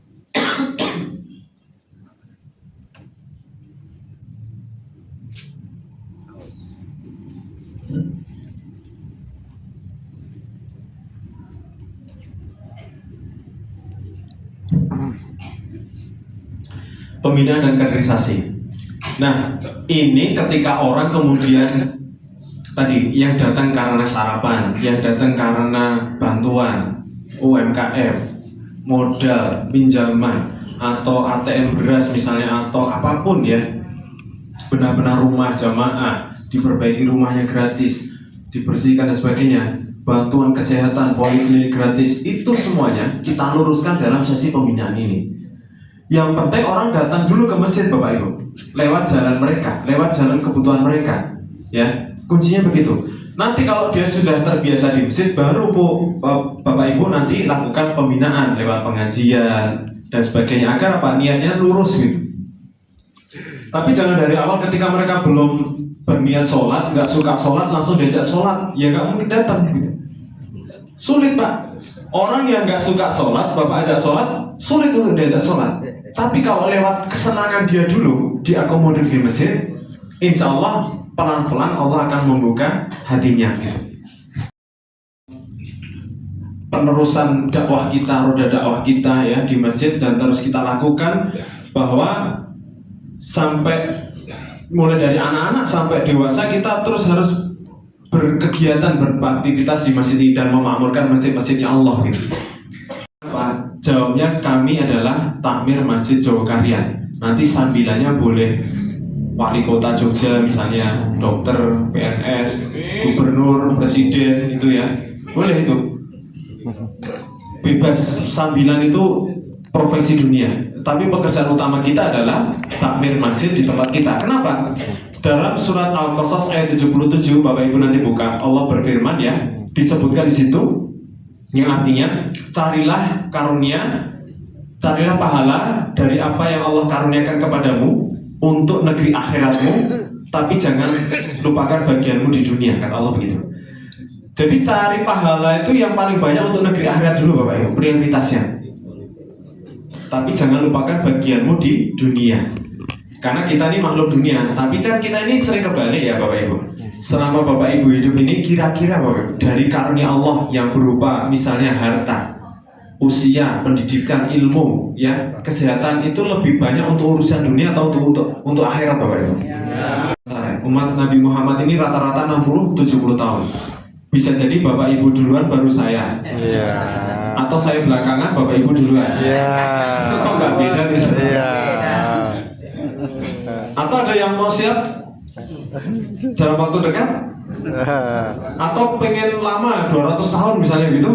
Pembinaan dan kaderisasi. Nah, ini ketika orang kemudian tadi yang datang karena sarapan, yang datang karena bantuan UMKM, modal, pinjaman, atau ATM beras misalnya, atau apapun ya, benar-benar rumah jamaah, diperbaiki rumahnya gratis, dibersihkan dan sebagainya, bantuan kesehatan, poliklinik gratis, itu semuanya kita luruskan dalam sesi pembinaan ini. Yang penting orang datang dulu ke masjid Bapak Ibu, lewat jalan mereka, lewat jalan kebutuhan mereka, ya kuncinya begitu. Nanti kalau dia sudah terbiasa di masjid, baru Bapak Ibu nanti lakukan pembinaan lewat pengajian dan sebagainya, agar apa, niatnya lurus gitu. Tapi jangan dari awal ketika mereka belum berniat sholat, nggak suka sholat, langsung diajak sholat, ya nggak mungkin datang gitu. Sulit Pak. Orang yang nggak suka sholat, Bapak ajak sholat, sulit untuk diajak sholat. Tapi kalau lewat kesenangan dia dulu diakomodir di masjid, insya Allah pelan-pelan Allah akan membuka hatinya. Penerusan dakwah kita, roda dakwah kita ya di masjid, dan terus kita lakukan bahwa sampai mulai dari anak-anak sampai dewasa kita terus harus berkegiatan, beraktivitas di masjid ini dan memakmurkan masjid-masjidnya Allah gitu. Jawabnya kami adalah takmir Masjid Jogokarian. Nanti sambilannya boleh wali kota Jogja misalnya, dokter, PNS, gubernur, presiden gitu ya, boleh itu. Bebas, sambilan itu profesi dunia. Tapi pekerjaan utama kita adalah takmir masjid di tempat kita. Kenapa? Dalam surat Al-Qasas ayat 77, Bapak Ibu nanti buka, Allah berfirman ya, disebutkan di situ yang artinya carilah karunia, carilah pahala dari apa yang Allah karuniakan kepadamu untuk negeri akhiratmu, tapi jangan lupakan bagianmu di dunia, kata Allah begitu. Jadi cari pahala itu yang paling banyak untuk negeri akhirat dulu Bapak Ibu, prioritasnya. Tapi jangan lupakan bagianmu di dunia. Karena kita ini makhluk dunia, tapi kan kita ini sering kebalik ya Bapak Ibu. Selama Bapak Ibu hidup ini kira-kira Bapak Ibu, dari karunia Allah yang berupa misalnya harta, usia, pendidikan, ilmu, ya, kesehatan itu lebih banyak untuk urusan dunia atau untuk akhirat Bapak Ibu? Umat Nabi Muhammad ini rata-rata 60-70 tahun. Bisa jadi Bapak Ibu duluan baru saya. Atau saya belakangan Bapak Ibu duluan. Itu kok nggak beda nih? Atau ada yang mau siap dalam waktu dekat? Atau pengen lama 200 tahun misalnya gitu?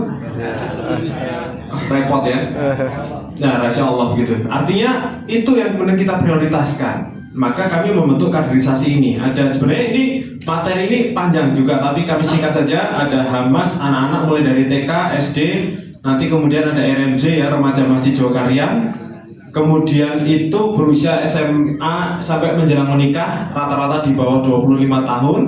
Repot ya. Nah, Masya Allah begitu. Artinya itu yang benar kita prioritaskan. Maka kami membentuk kaderisasi ini. Ada sebenarnya ini materi ini panjang juga, tapi kami singkat saja. Ada Hamas anak-anak mulai dari TK, SD, nanti kemudian ada RMJ ya, remaja Masjid Jogokarian. Kemudian itu berusia SMA sampai menjelang menikah, rata-rata di bawah 25 tahun.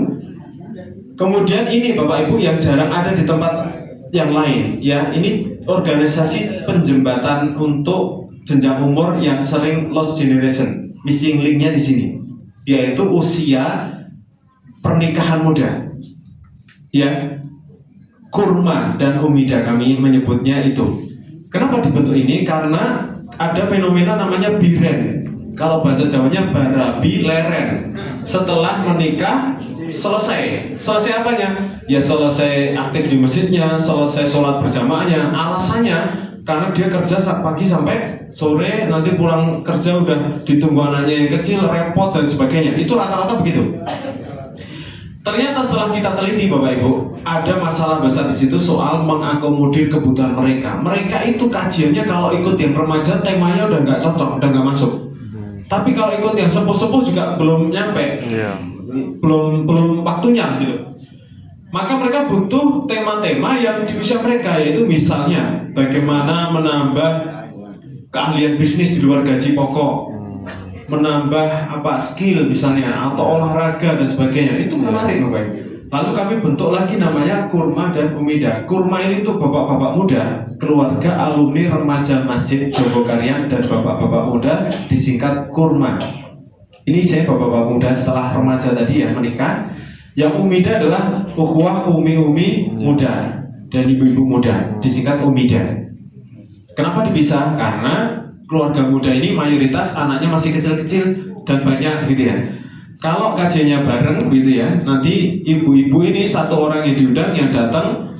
Kemudian ini Bapak Ibu yang jarang ada di tempat yang lain ya, ini organisasi penjembatan untuk jenjang umur yang sering lost generation. Missing linknya di sini, yaitu usia pernikahan muda. Ya, kurma dan umida kami menyebutnya itu. Kenapa dibentuk ini? Karena ada fenomena namanya biren. Kalau bahasa Jawanya barabi leren. Setelah menikah selesai. Selesai apanya? Ya selesai aktif di masjidnya, selesai sholat berjamaahnya. Alasannya karena dia kerja pagi sampai sore, nanti pulang kerja udah ditunggu anaknya yang kecil, repot dan sebagainya. Itu rata-rata begitu. Ternyata setelah kita teliti Bapak Ibu, ada masalah besar di situ soal mengakomodir kebutuhan mereka. Mereka itu kajiannya kalau ikut yang remaja temanya udah nggak cocok, udah nggak masuk. Tapi kalau ikut yang sepuh-sepuh juga belum nyampe, belum waktunya gitu. Maka mereka butuh tema-tema yang di usia mereka, yaitu misalnya bagaimana menambah keahlian bisnis di luar gaji pokok, menambah skill misalnya, atau olahraga dan sebagainya. Itu menarik Bapak. Lalu kami bentuk lagi namanya Kurma dan Umida. Kurma ini tuh bapak-bapak muda, keluarga alumni remaja Masjid Jogokarian, dan bapak-bapak muda disingkat Kurma. Ini saya bapak-bapak muda setelah remaja tadi ya menikah. Yang Umida adalah ukhuwah umi-umi muda dan ibu-ibu muda, disingkat Umida. Kenapa dipisah? Karena keluarga muda ini mayoritas anaknya masih kecil-kecil dan banyak gitu ya. Kalau kajiannya bareng gitu ya, nanti ibu-ibu ini satu orang yang diundang, yang datang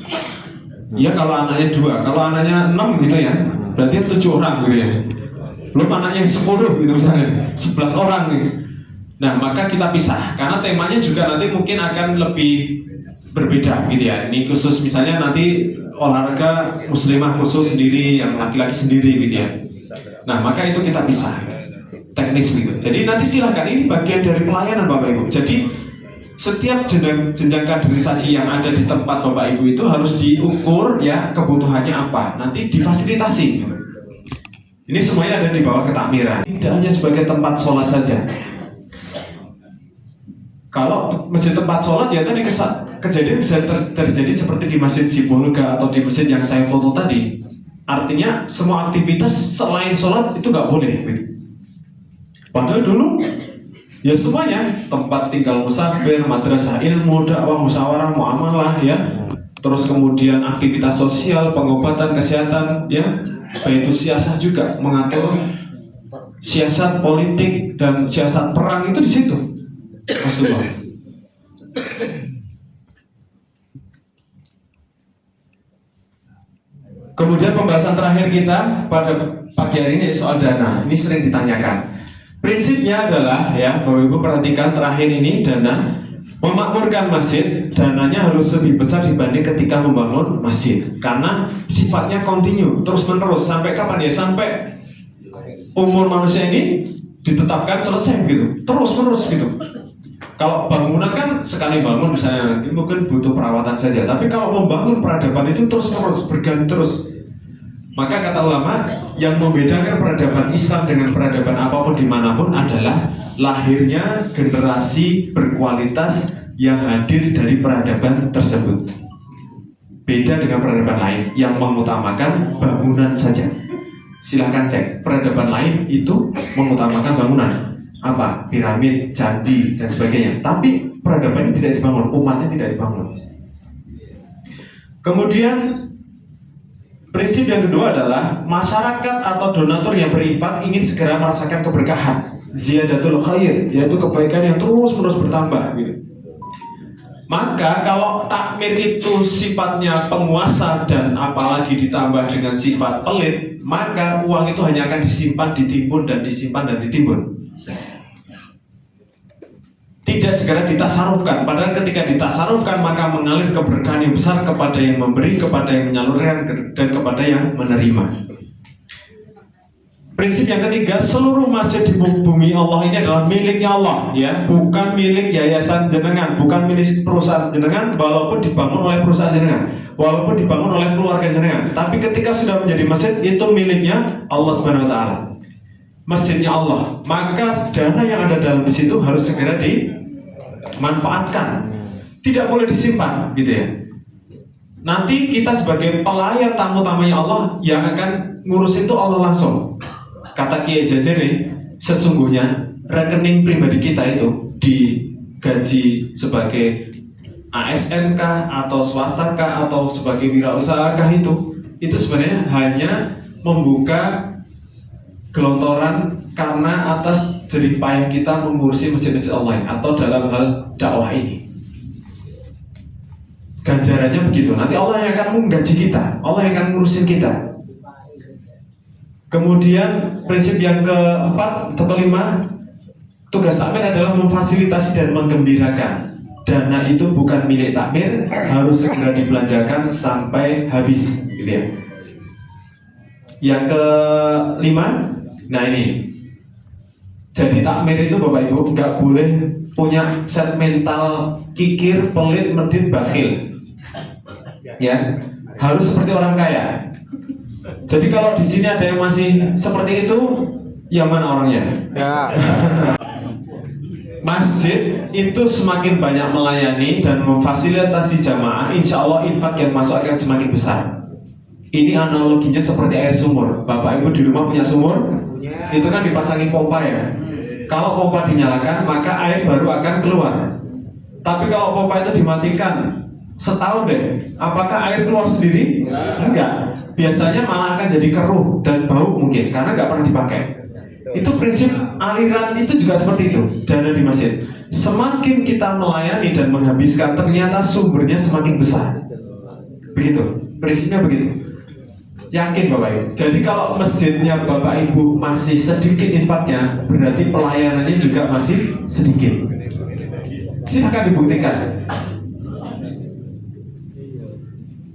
ya kalau anaknya 2, kalau anaknya 6 gitu ya, berarti 7 orang gitu ya. Belum anaknya yang 10 gitu misalnya, 11 orang gitu. Nah, maka kita pisah karena temanya juga nanti mungkin akan lebih berbeda gitu ya. Ini khusus misalnya nanti olahraga muslimah khusus sendiri, yang laki-laki sendiri gitu ya. Nah, maka itu kita pisah teknis gitu. Jadi nanti silahkan, ini bagian dari pelayanan Bapak Ibu. Jadi setiap jenjang kaderisasi yang ada di tempat Bapak Ibu itu harus diukur ya kebutuhannya apa. Nanti difasilitasi. Ini semuanya ada di bawah ketakmiran. Tidak hanya sebagai tempat sholat saja. Kalau masjid tempat sholat ya tadi kejadian bisa terjadi seperti di Masjid Sibolga atau di masjid yang saya foto tadi. Artinya semua aktivitas selain sholat itu nggak boleh. Padahal dulu ya semuanya, tempat tinggal musafir, madrasah ilmu, dakwah, musyawarah, muamalah ya. Terus kemudian aktivitas sosial, pengobatan, kesehatan ya. Baik itu siasat juga, mengatur siasat politik dan siasat perang itu di situ. Rasulullah. Kemudian pembahasan terakhir kita pada pagi hari ini soal dana. Ini sering ditanyakan. Prinsipnya adalah ya, Bapak Ibu perhatikan terakhir ini dana memakmurkan masjid, dananya harus lebih besar dibanding ketika membangun masjid. Karena sifatnya kontinu, terus menerus sampai kapan ya? Sampai umur manusia ini ditetapkan selesai gitu, terus menerus gitu. Kalau bangunan kan sekali bangun misalnya nanti mungkin butuh perawatan saja, tapi kalau membangun peradaban itu terus menerus berganti terus. Maka kata ulama, yang membedakan peradaban Islam dengan peradaban apapun dimanapun adalah lahirnya generasi berkualitas yang hadir dari peradaban tersebut. Beda dengan peradaban lain yang mengutamakan bangunan saja. Silahkan cek, peradaban lain itu mengutamakan bangunan. Apa? Piramid, candi, dan sebagainya. Tapi peradaban ini tidak dibangun, umatnya tidak dibangun. Kemudian prinsip yang kedua adalah masyarakat atau donatur yang berinfak ingin segera merasakan keberkahan, ziyadatul khair, yaitu kebaikan yang terus-menerus bertambah gitu. Maka kalau takmir itu sifatnya penguasa dan apalagi ditambah dengan sifat pelit, maka uang itu hanya akan disimpan, ditimbun, dan disimpan dan ditimbun. Tidak segera ditasarufkan. Padahal ketika ditasarufkan maka mengalir keberkahan yang besar kepada yang memberi, kepada yang menyalurkan, dan kepada yang menerima. Prinsip yang ketiga, seluruh masjid di bumi Allah ini adalah miliknya Allah, ya, bukan milik yayasan jenengan, bukan milik perusahaan jenengan, walaupun dibangun oleh perusahaan jenengan, walaupun dibangun oleh keluarga jenengan. Tapi ketika sudah menjadi masjid, itu miliknya Allah Subhanahu wa taala. Masjidnya Allah, maka dana yang ada dalam di situ harus segera dimanfaatkan, tidak boleh disimpan, gitu ya. Nanti kita sebagai pelayan tamu-tamunya Allah yang akan ngurus itu Allah langsung. Kata Kiai Jaziri, sesungguhnya rekening pribadi kita itu digaji sebagai ASN kah atau swasta kah atau sebagai wirausaha kah, itu sebenarnya hanya membuka gelontoran karena atas jerih payah kita mengurusi masjid-masjid Allah atau dalam hal dakwah ini. Ganjarannya begitu. Nanti Allah yang akan menggaji kita, Allah yang akan ngurusin kita. Kemudian prinsip yang keempat atau kelima, tugas takmir adalah memfasilitasi dan menggembirakan. Dana itu bukan milik takmir, harus segera dibelanjakan sampai habis, gitu ya. Yang kelima, nah ini, jadi takmir itu Bapak Ibu nggak boleh punya set mental kikir, pelit, medit, bakhil. Ya, harus seperti orang kaya. Jadi kalau di sini ada yang masih seperti itu, yang mana orangnya? Ya. Masjid itu semakin banyak melayani dan memfasilitasi jamaah, insya Allah infak yang masuk akan semakin besar. Ini analoginya seperti air sumur. Bapak Ibu di rumah punya sumur, itu kan dipasangi pompa ya. Kalau pompa dinyalakan, maka air baru akan keluar. Tapi kalau pompa itu dimatikan setahun deh, apakah air keluar sendiri? Enggak. Biasanya malah akan jadi keruh dan bau mungkin karena nggak pernah dipakai. Itu prinsip aliran itu juga seperti itu. Dana di masjid, semakin kita melayani dan menghabiskan, ternyata sumbernya semakin besar. Begitu, prinsipnya begitu. Yakin Bapak Ibu. Jadi kalau masjidnya Bapak Ibu masih sedikit infaknya, berarti pelayanannya juga masih sedikit. Silahkan dibuktikan.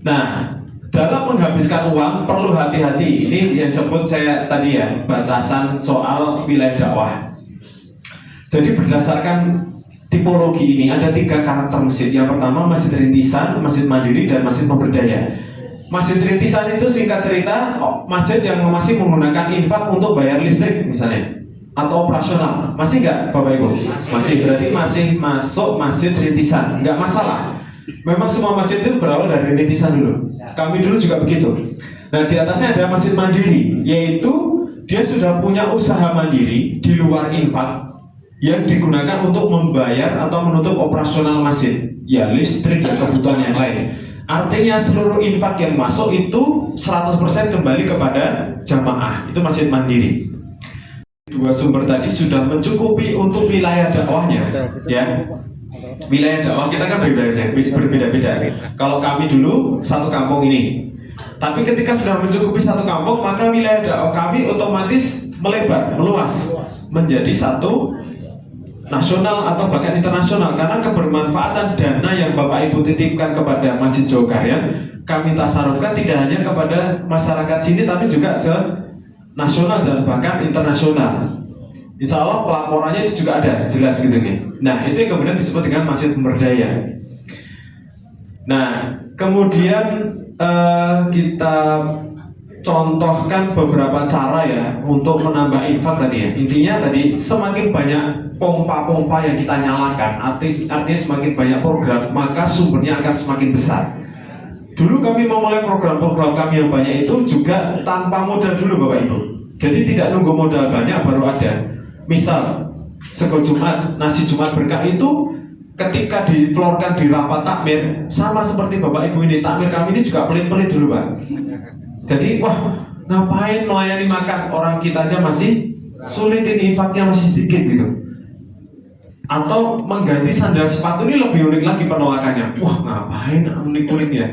Nah, dalam menghabiskan uang perlu hati-hati. Ini yang sebut saya tadi ya, batasan soal wilayah dakwah. Jadi berdasarkan tipologi ini ada 3 karakter masjid. Yang pertama masjid rintisan, masjid mandiri, dan masjid pemberdaya. Masjid rintisan itu singkat cerita masjid yang masih menggunakan infak untuk bayar listrik misalnya atau operasional. Masih nggak Bapak Ibu? Masih, berarti masih masuk masjid rintisan, nggak masalah. Memang semua masjid itu berawal dari rintisan dulu. Kami dulu juga begitu. Nah, di atasnya ada masjid mandiri, yaitu dia sudah punya usaha mandiri di luar infak yang digunakan untuk membayar atau menutup operasional masjid, ya listrik dan kebutuhan yang lain. Artinya seluruh infak yang masuk itu 100% kembali kepada jamaah. Itu masjid mandiri. Dua sumber tadi sudah mencukupi untuk wilayah dakwahnya, ya. Wilayah dakwah kita kan berbeda-beda. Kalau kami dulu satu kampung ini, tapi ketika sudah mencukupi satu kampung, maka wilayah dakwah kami otomatis melebar, meluas menjadi satu nasional atau bahkan internasional, karena kebermanfaatan dana yang Bapak Ibu titipkan kepada Masjid Jogaryan kami tasarufkan tidak hanya kepada masyarakat sini tapi juga se nasional dan bahkan internasional. Insya Allah pelaporannya itu juga ada jelas gitu nih. Nah, itu yang kemudian disebut dengan Masjid Berdaya. Nah, kemudian kita contohkan beberapa cara ya untuk menambah infak tadi ya. Intinya tadi semakin banyak pompa-pompa yang kita nyalakan, artinya semakin banyak program, maka sumbernya akan semakin besar. Dulu kami memulai program-program kami yang banyak itu juga tanpa modal dulu Bapak Ibu. Jadi tidak nunggu modal banyak baru ada. Misal Sego Jumat, nasi Jumat berkah itu ketika diflorkan di rapat takmir, sama seperti Bapak Ibu ini, takmir kami ini juga pelit-pelit dulu Pak. Jadi wah, ngapain melayani makan, orang kita aja masih sulit, ini infaknya masih sedikit gitu. Atau mengganti sandal sepatu ini lebih unik lagi penolakannya. Wah, ngapain unik-unik ya.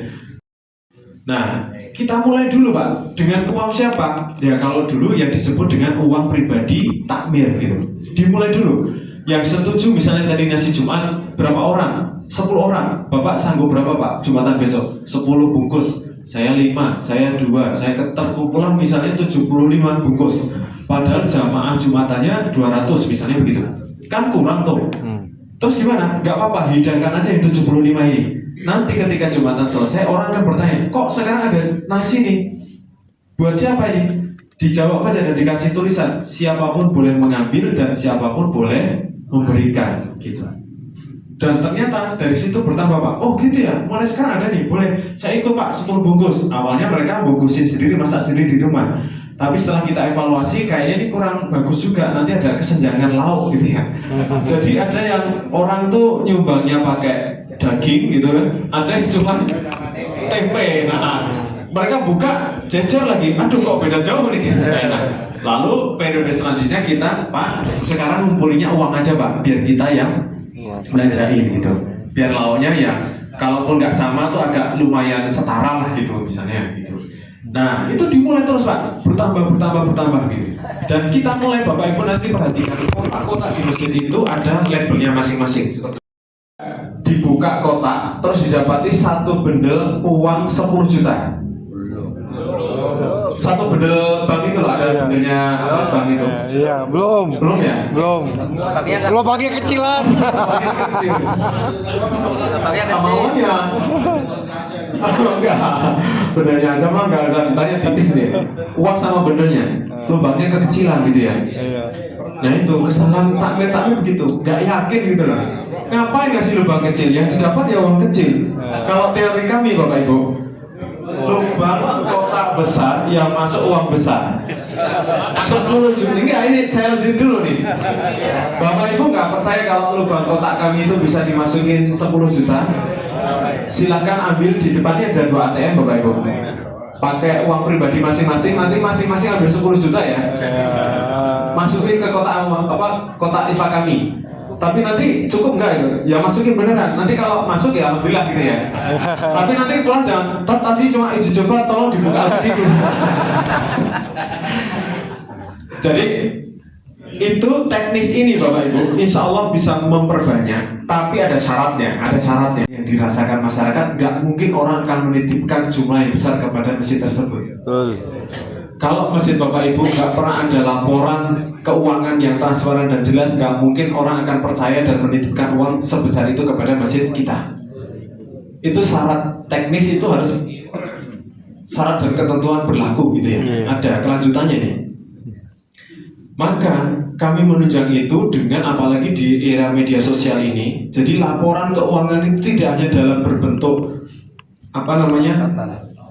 Nah, kita mulai dulu Pak, dengan uang siapa? Ya kalau dulu yang disebut dengan uang pribadi takmir gitu. Dimulai dulu. Yang setuju misalnya tadi nasi Jumat berapa orang? 10 orang. Bapak sanggup berapa Pak? Jumatan besok 10 bungkus. Saya 5, saya 2, saya terkumpulan misalnya 75 bungkus. Padahal jamaah Jumatannya 200 misalnya begitu. Kan kurang tuh. Terus gimana? Gak apa-apa, hidangkan aja yang 75 ini. Nanti ketika Jumatan selesai, orang akan bertanya, kok sekarang ada nasi nih? Buat siapa ini? Dijawab aja dan dikasih tulisan, siapapun boleh mengambil dan siapapun boleh memberikan, gitu. Dan ternyata dari situ bertambah Pak. Oh gitu ya, mulai sekarang ada nih, boleh. Saya ikut Pak 10 bungkus. Awalnya mereka bungkusin sendiri, masak sendiri di rumah. Tapi setelah kita evaluasi, kayaknya ini kurang bagus juga. Nanti ada kesenjangan lauk gitu ya. Jadi ada yang orang tuh nyumbangnya pakai daging gitu kan, ada yang cuma tempe. Nah, mereka buka jejer lagi, aduh kok beda jauh nih. Nah, lalu periode selanjutnya kita, Pak, sekarang ngumpulinnya uang aja Pak, biar kita yang belanjain gitu. Biar lauknya ya, kalaupun nggak sama tuh agak lumayan setara lah gitu misalnya gitu. Nah, itu dimulai terus Pak, bertambah gitu. Dan kita mulai Bapak Ibu nanti perhatikan, kota-kota di masjid itu ada labelnya masing-masing. Dibuka kotak, terus didapati satu bendel uang 10 juta. Satu bendel bank itu loh, ada bendelnya apa bank itu? Iya, belum ya? Belum. Belum pakai kecilan. Maunya. Enggak. Bendelnya aja mah enggak ada ditanya tipis nih. Uang sama bendelnya. Lubangnya kekecilan gitu ya. Nah itu kesalahan takmir begitu, nggak yakin gitu loh. Ngapain ngasih lubang kecil? Yang didapat ya uang kecil. Kalau teori kami Bapak Ibu, lubang kotak besar yang masuk uang besar 10 juta. Enggak, ini saya lanjutin dulu nih. Bapak Ibu nggak percaya kalau lubang kotak kami itu bisa dimasukin 10 juta? Silahkan ambil, di depannya ada 2 ATM Bapak Ibu. Pakai uang pribadi masing-masing, nanti masing-masing ambil 10 juta ya. Masukin ke kotak kotak IFA kami. Tapi nanti cukup enggak itu? Ya masukin beneran. Nanti kalau masuk ya alhamdulillah gitu ya. Tapi nanti pulang jangan, tadi cuma uji coba, tolong dibuka lagi gitu. Jadi itu teknis ini Bapak Ibu, insya Allah bisa memperbanyak. Tapi ada syaratnya yang dirasakan masyarakat. Nggak mungkin orang akan menitipkan jumlah yang besar kepada masjid tersebut. Kalau masjid Bapak Ibu nggak pernah ada laporan keuangan yang transparan dan jelas, nggak mungkin orang akan percaya dan menitipkan uang sebesar itu kepada masjid kita. Itu syarat teknis, itu harus syarat dan ketentuan berlaku gitu ya. Ada kelanjutannya nih. Maka kami menunjang itu dengan apalagi di era media sosial ini. Jadi laporan keuangan itu tidak hanya dalam berbentuk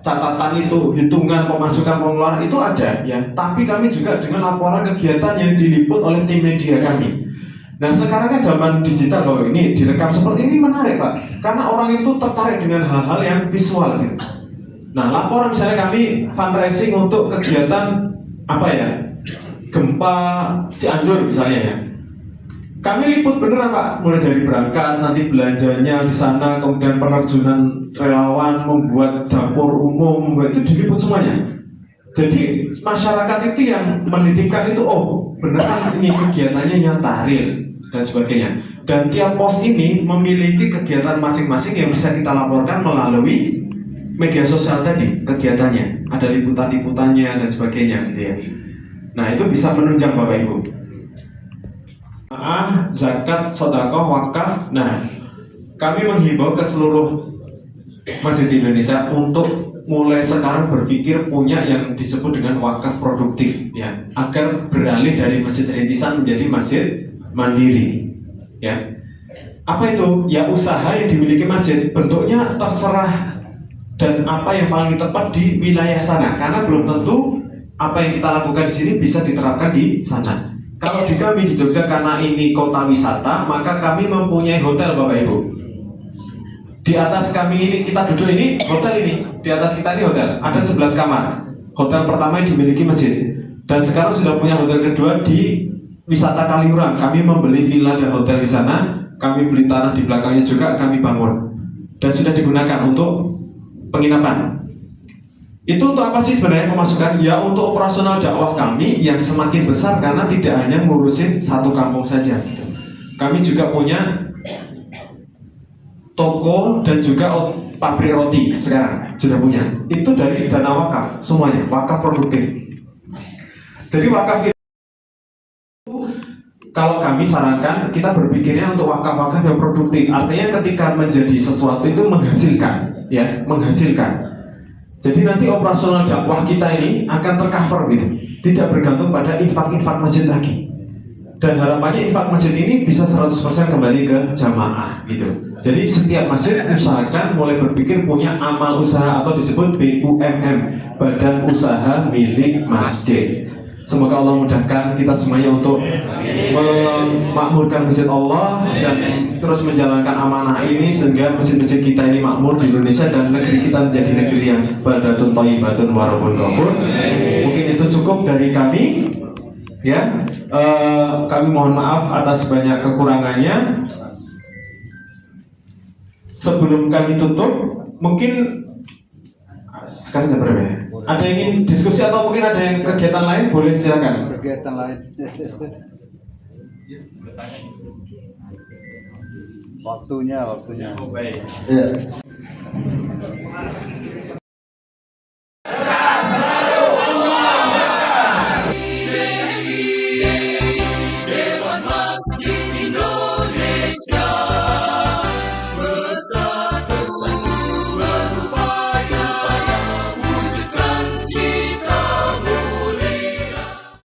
catatan itu, hitungan pemasukan pengeluaran itu ada ya. Tapi kami juga dengan laporan kegiatan yang diliput oleh tim media kami. Nah sekarang kan zaman digital loh, ini direkam seperti ini menarik Pak, karena orang itu tertarik dengan hal-hal yang visual gitu. Nah laporan misalnya kami fundraising untuk kegiatan gempa Cianjur misalnya ya. Kami liput beneran Pak, mulai dari berangkat, nanti belanjanya di sana, kemudian penerjunan relawan, membuat dapur umum, itu diliput semuanya. Jadi masyarakat itu yang menitipkan itu, oh beneran ini kegiatannya nyata, real, dan sebagainya. Dan tiap pos ini memiliki kegiatan masing-masing yang bisa kita laporkan melalui media sosial tadi, kegiatannya. Ada liputan-liputannya dan sebagainya gitu ya. Nah itu bisa menunjang Bapak Ibu. Zakat, sedekah, wakaf. Nah kami menghimbau ke seluruh masjid di Indonesia untuk mulai sekarang berpikir punya yang disebut dengan wakaf produktif ya, agar beralih dari masjid rintisan menjadi masjid mandiri ya. Apa itu? Ya usaha yang dimiliki masjid, bentuknya terserah dan apa yang paling tepat di wilayah sana, karena belum tentu apa yang kita lakukan di sini bisa diterapkan di sana. Kalau di kami di Jogja, karena ini kota wisata, maka kami mempunyai hotel Bapak Ibu. Di atas kami ini, kita duduk ini, hotel ini, di atas kita ini hotel, ada 11 kamar. Hotel pertama yang dimiliki masjid. Dan sekarang sudah punya hotel kedua di wisata Kaliurang. Kami membeli villa dan hotel di sana, kami beli tanah di belakangnya juga, kami bangun. Dan sudah digunakan untuk penginapan. Itu untuk apa sih sebenarnya pemasukan? Ya untuk operasional dakwah kami yang semakin besar, karena tidak hanya ngurusin satu kampung saja gitu. Kami juga punya toko dan juga pabrik roti sekarang sudah punya. Itu dari dana wakaf semuanya, wakaf produktif. Jadi wakaf itu, kalau kami sarankan kita berpikirnya untuk wakaf-wakaf yang produktif. Artinya ketika menjadi sesuatu itu menghasilkan, ya, menghasilkan. Jadi nanti operasional dakwah kita ini akan tercover gitu, tidak bergantung pada infak-infak masjid lagi. Dan harapannya infak masjid ini bisa 100% kembali ke jamaah gitu. Jadi setiap masjid usahakan mulai berpikir punya amal usaha atau disebut BUMM, Badan Usaha Milik Masjid. Semoga Allah mudahkan kita semuanya untuk memakmurkan masjid Allah dan terus menjalankan amanah ini sehingga masjid-masjid kita ini makmur di Indonesia dan negeri kita menjadi negeri yang baldatun thayyibatun wa rabbun ghafur. Mungkin itu cukup dari kami. Ya, kami mohon maaf atas banyak kekurangannya. Sebelum kami tutup, mungkin sekarang jam berapa ya? Ada yang ingin diskusi atau mungkin ada yang kegiatan lain? Boleh silakan. Kegiatan lain. Waktunya. Oh, baik. Ya. Dewan Masjid Indonesia bersatu